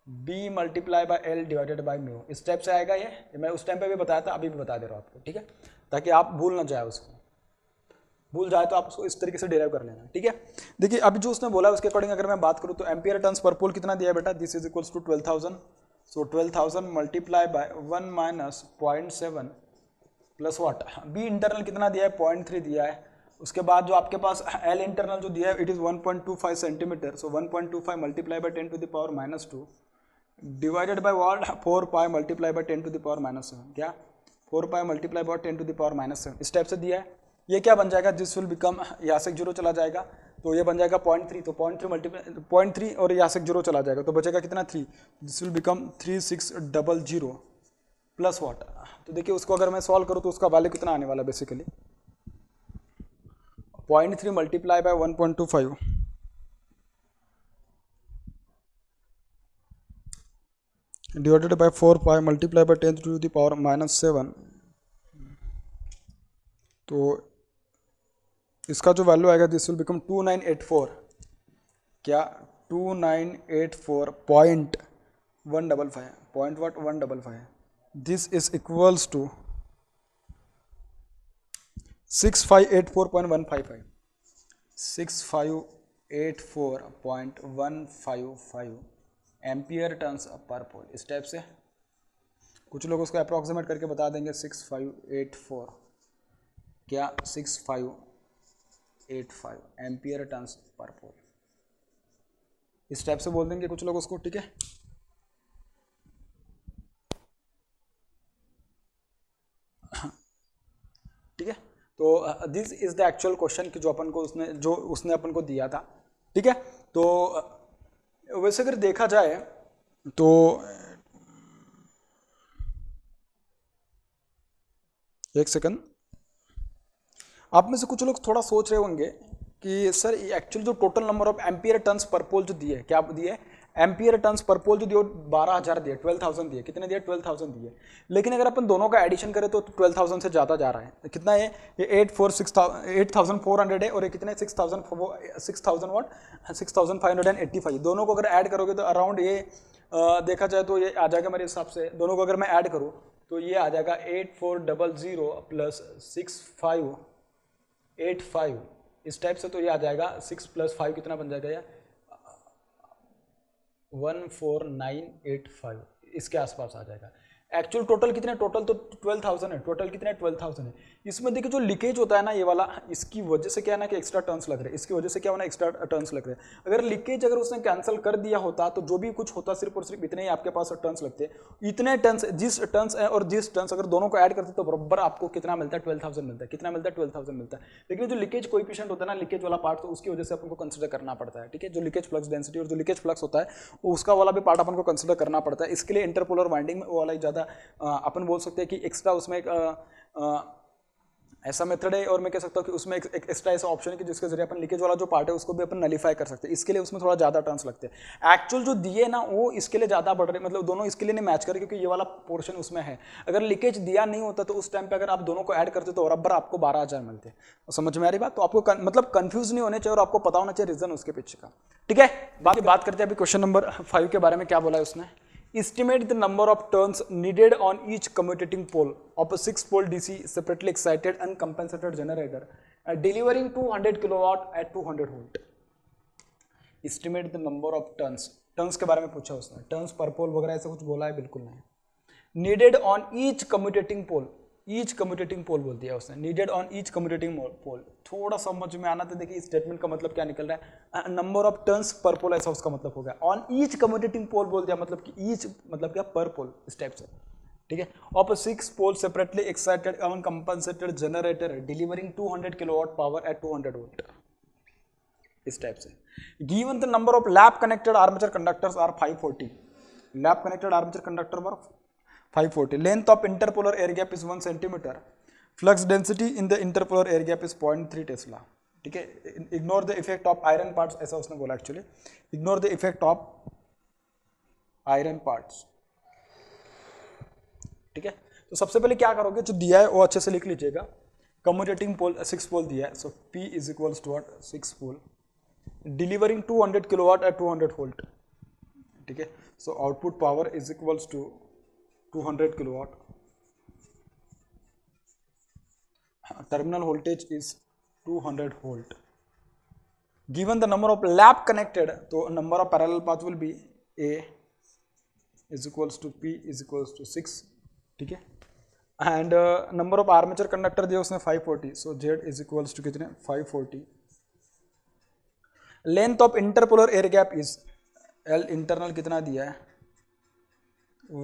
B multiply by L divided by mu. इस टाइप से आएगा ये, मैं उस टाइम पे भी बताया था, अभी भी बता दे रहा हूँ आपको, ठीक है, ताकि आप भूल ना जाए उसको, भूल जाए तो आप उसको इस तरीके से डिराइव कर लेना, ठीक है। देखिए अभी जो उसने बोला उसके अकॉर्डिंग अगर मैं बात करूँ तो एम्पियर टर्न्स पर पोल कितना दिया है बेटा, this is equals to 12,000। So 12,000 multiply by 1 minus 0.7 plus what, B internal कितना दिया है, 0.3 दिया है। उसके बाद जो आपके पास एल इंटरनल जो दिया है it is 1.25 centimetre. So 1.25 multiply by 10 to the power -2 divided by what, 4 pi multiply by 10 to the power -7, क्या 4 pi multiply by 10 to the power -7, इस टाइप से दिया है। ये क्या बन जाएगा, दिस विल बिकम, यहाँ से 0 चला जाएगा तो ये बन जाएगा 0.3, तो 0.3 मल्टीप्लाई 0.3 और यहाँ से 0 चला जाएगा तो बचेगा कितना 3, this will become 3600 plus what. तो देखिए उसको अगर मैं सॉल्व करूँ तो उसका वैल्यू कितना आने वाला basically 0.3 multiply by 1.25 divided by 4 pi multiply by 10 to the power -7। तो इसका जो वैल्यू आएगा दिस विल बिकम 2984, क्या 2984.155 point what 155, this is equals to 6584.155, 6584.155 ampere turns per pole. इस टाइप से कुछ लोग उसको अप्रॉक्सीमेट करके बता देंगे 6584, क्या 6585 एम्पियर टर्न्स पर पोल, इस टाइप से बोल देंगे कुछ लोग उसको, ठीक है। ठीक है, तो this is the actual question कि जो अपन को उसने अपन को दिया था, ठीक है। तो वैसे अगर देखा जाए तो एक सेकंड, आप में से कुछ लोग थोड़ा सोच रहे होंगे कि सर एक्चुअल जो total number of ampere turns per pole जो दिए, क्या दिए, एम्पियर टर्न्स पर पोल जो दिए 12,000 दिए, 12,000 दिए, कितने दिए 12,000 दिए। लेकिन अगर अपन दोनों का एडिशन करें तो 12,000 से ज़्यादा जा रहा है, कितना है ये 8,400 है और ये कितने 6,000 व्हाट 6,585। दोनों को अगर ऐड करोगे तो अराउंड ये देखा जाए तो ये आ जाएगा मेरे हिसाब से, दोनों को अगर मैं ऐड करूँ तो ये आ जाएगा 8,400 प्लस 6,585, इस टाइप से। तो ये आ जाएगा 6 + 5 कितना बन जाएगा यार 14,985, इसके आसपास आ जाएगा। एक्चुअल टोटल कितने, टोटल तो 12,000 है, टोटल कितने 12,000 है। इसमें देखिए जो लीकेज होता है ना ये वाला, इसकी वजह से क्या है ना कि एक्स्ट्रा टर्न्स लग रहे हैं, इसकी वजह से क्या होना एक्स्ट्रा टर्न्स लग रहे हैं। अगर लीकेज अगर उसने कैंसिल कर दिया होता तो जो भी कुछ होता सिर्फ और सिर्फ इतने ही आपके पास टर्न्स लगते हैं। इतने टर्न्स, जिस टर्न्स है और जिस टर्न्स अगर दोनों को ऐड करते तो बराबर आपको कितना मिलता है 12,000 मिलता है, कितना मिलता है 12,000 मिलता है। लेकिन जो लीकेज कोएफिशिएंट होता है ना, लीकेज वाला पार्ट, तो उसकी वजह से अपन को कंसिडर करना पड़ता है, ठीक है। जो लीकेज फ्लक्स डेंसिटी और जो लीकेज फ्लक्स होता है उसका वाला भी पार्ट अपन को कंसिडर करना पड़ता है। इसके लिए इंटरपोलर वाइंडिंग में वो वाला ही ज़्यादा अपन बोल सकते हैं कि एक्स्ट्रा उसमें एक ऐसा मेथड है, और मैं कह सकता हूँ कि उसमें एक एक्स्ट्रा ऐसा ऑप्शन है कि जिसके जरिए अपन लीकेज वाला जो पार्ट है उसको भी अपन नलीफाई कर सकते हैं। इसके लिए उसमें थोड़ा ज़्यादा टर्न्स लगते हैं। एक्चुअल जो दिए ना वो इसके लिए ज़्यादा बढ़ रहे, मतलब दोनों इसके लिए नहीं मैच करे क्योंकि ये वाला पोर्शन उसमें है। अगर लीकेज दिया नहीं होता तो उस टाइम पे अगर आप दोनों को ऐड करते तो बराबर आपको 12,000 मिलते। समझ में आ रही बात? तो आपको मतलब कंफ्यूज नहीं होने चाहिए और आपको पता होना चाहिए रीजन उसके पीछे का, ठीक है। बात करते हैं अभी क्वेश्चन नंबर 5 के बारे में। क्या बोला है उसने, estimate the number of turns needed on each commutating pole of a 6-pole DC separately excited uncompensated generator delivering 200 kilowatt at 200 volt. Estimate the number of turns के बारे में पूछा उसने, turns per pole वगैरह ऐसा कुछ बोला है बिल्कुल नहीं। Needed on each commutating pole, each commutating pole बोल दिया उसने, needed on each commutating pole. थोड़ा समझ में आना तो देखिए स्टेटमेंट का मतलब क्या निकल रहा है, नंबर ऑफ टर्न्स पर पोल, ऐसा उसका मतलब हो गया। ऑन ईच कम्यूटेटिंग पोल बोल दिया मतलब कि ईच मतलब क्या पर पोल, इस टाइप से, ठीक है। Of 6 pole separately excited uncompensated generator delivering 200 kilowatt power at 200 volt, इस टाइप से। Given the number of lap connected armature conductors are 540, lap connected armature conductor were 540, length of interpolar air gap is 1 centimeter, flux density in the interpolar air gap is 0.3 Tesla, ठीक है। Ignore the effect of iron parts, ऐसा उसने बोला actually, ignore the effect of iron parts, ठीक है। तो सबसे पहले क्या करोगे, जो दिया है वो अच्छे से लिख लीजिएगा। कम्यूटेटिंग पोल 6 पोल दिया है, so P is equals to what 6 pole delivering 200 kilowatt at 200 volt, ठीक है। So output power is equals to 200 kilowatt, terminal voltage is 200 volt. Given the number of lap connected, so number of parallel path will be A is equals to P is equals to 6, ठीक है। and number of armature conductor दिया उसने 540, so Z is equals to कितने 540. length of interpolar air gap is L internal कितना दिया है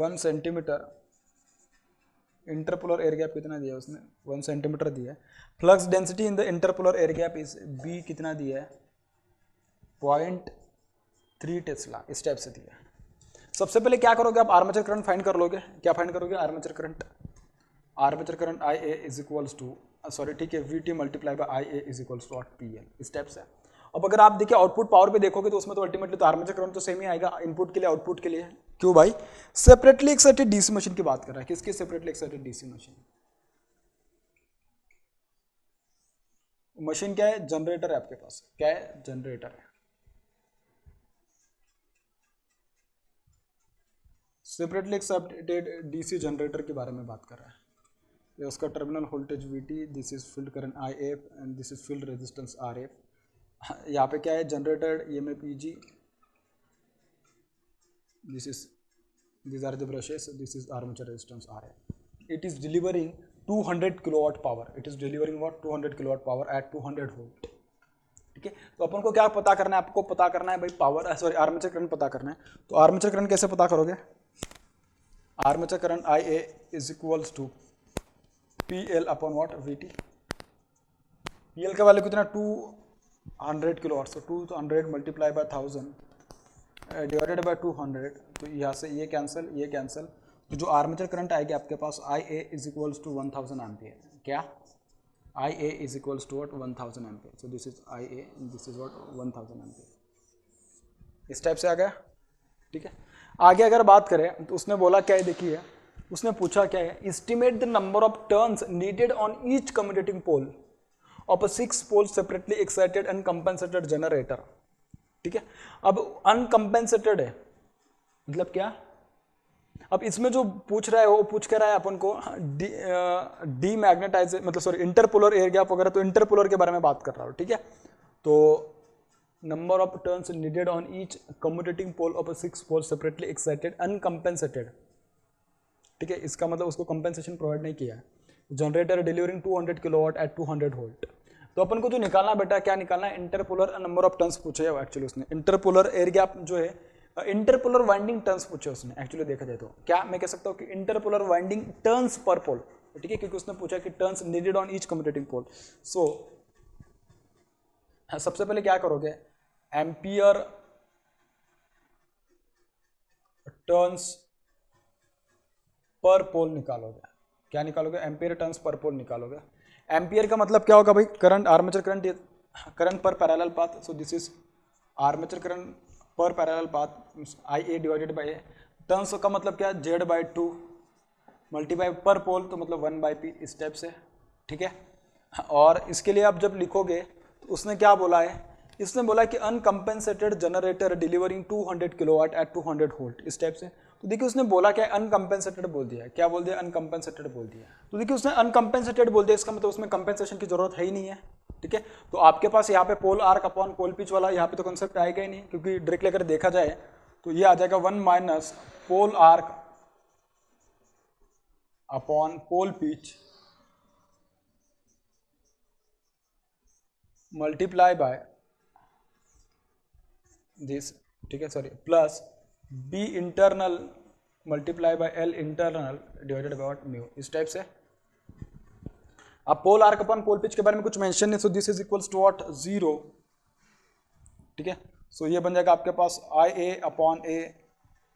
1 centimetre, interpolar air gap कितना दिया उसने 1 सेंटीमीटर दिया है। Flux density in the interpolar air gap is B कितना दिया है 0.3 टेस्ला, इस टाइप से दिया है। सबसे पहले क्या करोगे आप आर्मेचर करंट फाइंड कर लोगे, क्या फाइंड करोगे armature current I A is equals to ठीक है V T multiply by I A is equals to P L, इस टाइप से। अब अगर आप देखिए आउटपुट पावर पे देखोगे तो उसमें तो अल्टीमेटली तो आर्मेचर करंट तो सेम ही आएगा इनपुट के लिए आउटपुट के लिए, क्यों भाई सेपरेटली एक्साइटेड डीसी मशीन की बात कर रहा है, किसकी separately excited DC machine, machine क्या है जनरेटर है आपके पास, क्या है जनरेटर है, सेपरेटली एक्साइटेड डीसी जनरेटर के बारे में बात कर रहा है। ये उसका terminal voltage VT, this is field current I F and this is field resistance R F. यहाँ पे क्या है generator EMF PG, these are the brushes, this is armature resistance RA. It is delivering 200 kilowatt power, it is delivering what 200 kilowatt power at 200 volt, ठीक है। तो अपन को क्या पता करना है, आपको पता करना है भाई पावर सॉरी आर्मेचर करंट पता करना है। तो आर्मेचर करंट कैसे पता करोगे, armature current I A is equals to P L upon what V T, P L का वैल्यू कितना 200 kilowatt, so 200 multiply by 1000 divided by 200, तो यहाँ से ये कैंसिल, तो जो आर्मेचर करंट आएगी आपके पास I A is equals to 1000 ampere, क्या I A is equals to what 1000 ampere, so this is I a this is what 1000 ampere, इस टाइप से आ गया, ठीक है। आगे अगर बात करें तो उसने बोला क्या है, देखिए उसने पूछा क्या है, estimate the number of turns needed on each commutating pole of a 6 pole separately excited and compensated generator, ठीक है। अब अनकंपेंसेटेड है मतलब क्या, अब इसमें जो पूछ रहा है वो पूछ कर रहा है अपन को डी मैग्नेटाइज मतलब सॉरी इंटरपोलर एयर गैप वगैरह, तो इंटरपोलर के बारे में बात कर रहा हूँ, ठीक है। तो number of turns needed on each commutating pole of 6 pole separately excited uncompensated, ठीक है। इसका मतलब उसको कंपेंसेशन प्रोवाइड नहीं किया है। Generator delivering 200 kilowatt at 200 volt, तो अपन को जो निकालना बेटा क्या निकालना है, इंटरपोलर नंबर ऑफ टर्न्स पूछे है एक्चुअली उसने, इंटरपोलर एयर गैप जो है इंटरपोलर वाइंडिंग टर्न्स पूछे उसने एक्चुअली देखा जाए तो, क्या मैं कह सकता हूँ कि interpolar winding turns per pole, ठीक है, क्योंकि उसने पूछा कि turns needed on each commutating पोल। सो सबसे पहले क्या करोगे, एम्पियर टर्न्स पर पोल निकालोगे, क्या निकालोगे, एम्पियर टर्न्स पर पोल निकालोगे। एम्पियर का मतलब क्या होगा भाई, current armature current per parallel path, so this is armature current per parallel path I A divided by a, turns का मतलब क्या जेड बाई 2 मल्टीप्लाई पर पोल तो मतलब 1 बाई पी, इस स्टेप से, ठीक है। और इसके लिए आप जब लिखोगे तो उसने क्या बोला है, इसने बोला कि uncompensated generator delivering 200 kilowatt at 200 volt, इस टाइप से। तो देखिए उसने बोला क्या, अनकंपेंसेटेड बोल दिया, क्या बोल दिया, अनकंपेंसेटेड बोल दिया। तो देखिए उसने अनकंपेंसेटेड बोल दिया, इसका मतलब उसमें कंपेंसेशन की जरूरत है ही नहीं है, ठीक है। तो आपके पास यहाँ पे पोल आर्क अपॉन पोल पिच वाला यहाँ पे तो कंसेप्ट आएगा ही नहीं, क्योंकि डायरेक्टली अगर देखा जाए तो ये आ जाएगा 1 minus pole arc upon pole pitch multiply by this, ठीक है, sorry plus B internal multiply by L internal divided by what mu, इस टाइप से। अब pole arc upon pole pitch के बारे में कुछ मेंशन नहीं, so this is equals to what 0, ठीक है। सो ये बन जाएगा आपके पास I a upon a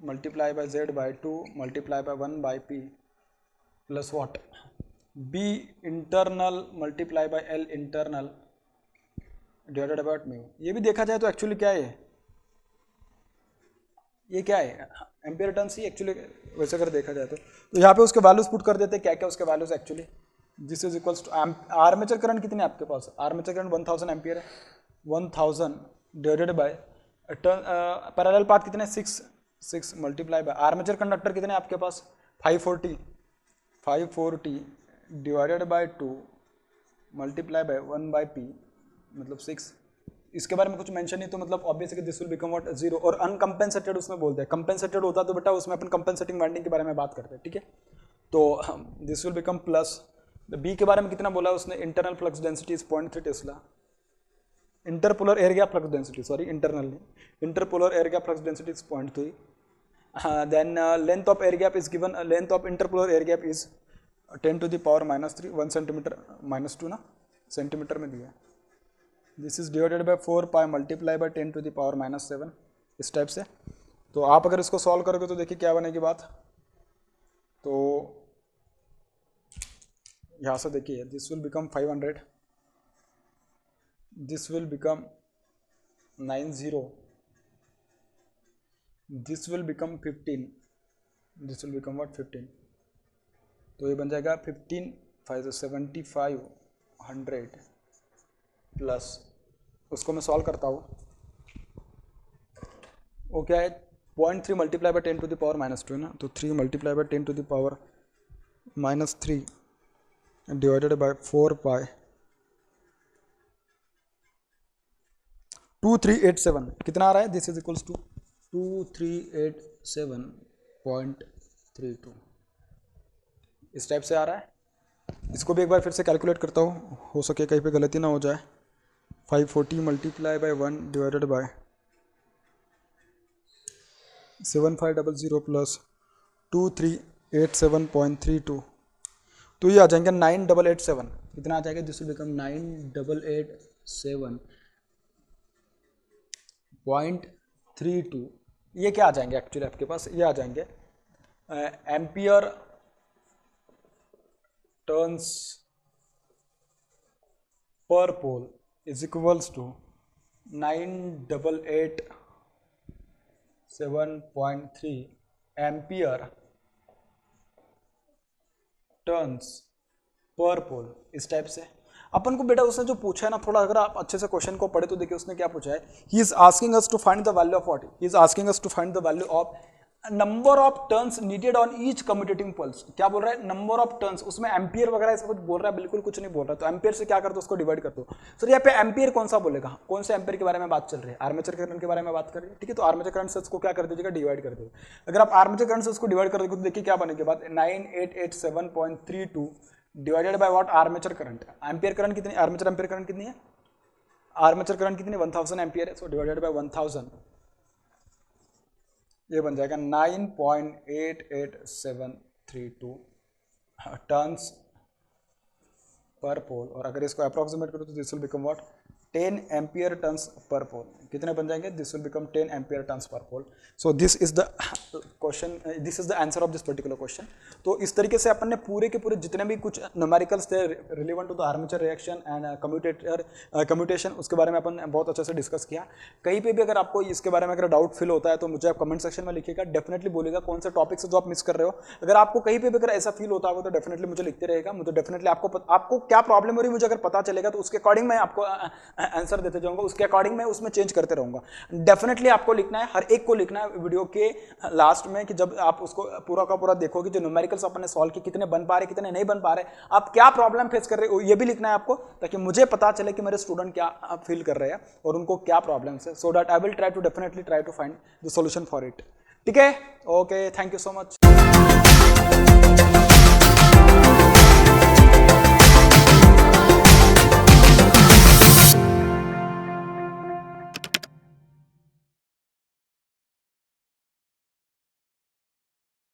multiply by Z by 2 multiply by 1 by P plus what B internal multiply by L internal divided by mu. ये भी देखा जाए तो एक्चुअली क्या है, ये क्या है, एम्पियर टर्न्स ही एक्चुअली, वैसे अगर देखा जाए तो यहाँ पे उसके वैल्यूज पुट कर देते, क्या क्या उसके values actually, this is equals to armature current कितने आपके पास, आर्मेचर करंट 1000 एम्पियर है, 1000 डिवाइडेड बाय पैरेलल पाथ कितने 6 मल्टीप्लाई बाय आर्मेचर कंडक्टर कितने आपके पास 540 divided by 2 multiply by 1 by P मतलब 6। इसके बारे में कुछ मेंशन नहीं तो मतलब obviously this will become what 0 और अनकंपेंसेटेड उसमें बोलते हैं, कंपेंसेटेड होता तो बेटा उसमें अपन कंपेंसेटिंग वाइंडिंग के बारे में बात करते हैं, ठीक है। तो this will become plus B के बारे में कितना बोला उसने, internal flux density is 0.3 tesla, interpolar air gap flux density sorry internal interpolar air gap flux density is 0.3, then length of air gap is given, length of interpolar air gap is 10 to the power -3 1 centimeter -2 ना centimetre में दिया, this is divided by 4 pi multiply by 10 to the power -7 इस type से। तो आप अगर इसको solve करोगे तो देखिए क्या बनेगी बात, तो यहाँ से देखिए this will become 500, this will become 90, this will become 15, this will become what 15, तो ये बन जाएगा 15 7500 प्लस उसको मैं सॉल्व करता हूँ, वो क्या है 0.3 multiply by 10 to the power -2 है ना, तो 3 multiply by 10 to the power -3 divided by 4 pi 2387 कितना आ रहा है, दिस इज इक्वल्स टू 2387.32 इस टाइप से आ रहा है। इसको भी एक बार फिर से कैलकुलेट करता हूँ, हो सके कहीं पे गलती ना हो जाए, 540 multiply by 1 divided bye 7500 plus 2387.32, तो ये आ जाएंगे 9887, कितना आ जाएगा, दिस विल बिकम 9887.32, ये क्या आ जाएंगे एक्चुअली आपके पास, ये आ जाएंगे ampere turns per pole is equals to 9887.3 ampere turns per pole इस टाइप से। अपन को बेटा उसने जो पूछा है ना, थोड़ा अगर आप अच्छे से क्वेश्चन को पढ़े तो देखिए उसने क्या पूछा है, he is asking us to find the value of what, he is asking us to find the value of number of turns needed on each commutating pulse. क्या बोल रहा है, नंबर ऑफ टर्न्स, उसमें एम्पियर वगैरह ऐसा कुछ बोल रहा है, बिल्कुल कुछ नहीं बोल रहा, तो एम्पियर से क्या कर दो उसको डिवाइड कर दो। सर यहाँ पे एम्पियर कौन सा बोलेगा, कौन से एम्पियर के बारे में बात चल रही है, आर्मेचर करंट के बारे में बात कर रही है, ठीक है। तो आर्मेचर करंट से उसको क्या कर दीजिएगा, डिवाइड कर दो। अगर आप आर्मेचर करंट से उसको डिवाइड कर दोगे तो देखिए क्या बनेगी बात, 9887.32 divided by what, armature current, ampere current कितनी, आर्मेचर एम्पियर करंट कितनी है, आर्मेचर करंट कितनी 1000 एम्पियर है, सो डिवाइडेड बाय 1000 ये बन जाएगा 9.8732 टर्न्स पर पोल, और अगर इसको अप्रोक्सीमेट करो तो this will become what 10 ampere turns per pole, कितने बन जाएंगे, this will become 10 ampere turns per pole. So this is the question, this is the answer of this particular question. तो इस तरीके से अपन ने पूरे के पूरे जितने भी कुछ न्यूमेरिकल्स थे relevant to the armature reaction and commutation, उसके बारे में अपन बहुत अच्छे से डिस्कस किया। कहीं पे भी अगर आपको इसके बारे में अगर डाउट फील होता है तो मुझे आप कमेंट सेक्शन में लिखिएगा, डेफिनेटली बोलिएगा कौन से टॉपिक से जो आप मिस कर रहे हो। अगर आपको कहीं पे भी अगर ऐसा फील होता होगा तो डेफिनेटली मुझे लिखते रहेगा, मुझे डेफिनेटली आपको क्या प्रॉब्लम हो रही है मुझे अगर पता चलेगा तो उसके अकॉर्डिंग मैं आपको आंसर देते जाऊंगा, उसके अकॉर्डिंग मैं उसमें चेंज करते रहूंगा। डेफिनेटली आपको लिखना है, हर एक को लिखना है वीडियो के लास्ट में, कि जब आप उसको पूरा का पूरा देखोगे जो न्यूमेरिकल्स अपन ने सॉल्व किए कितने बन पा रहे कितने नहीं बन पा रहे, आप क्या प्रॉब्लम फेस कर रहे हो ये भी लिखना है आपको, ताकि मुझे पता चले कि मेरे स्टूडेंट क्या फील कर रहे हैं और उनको क्या प्रॉब्लम्स है, so that I will try to definitely try to find the solution for it. ठीक है, okay, thank you so much.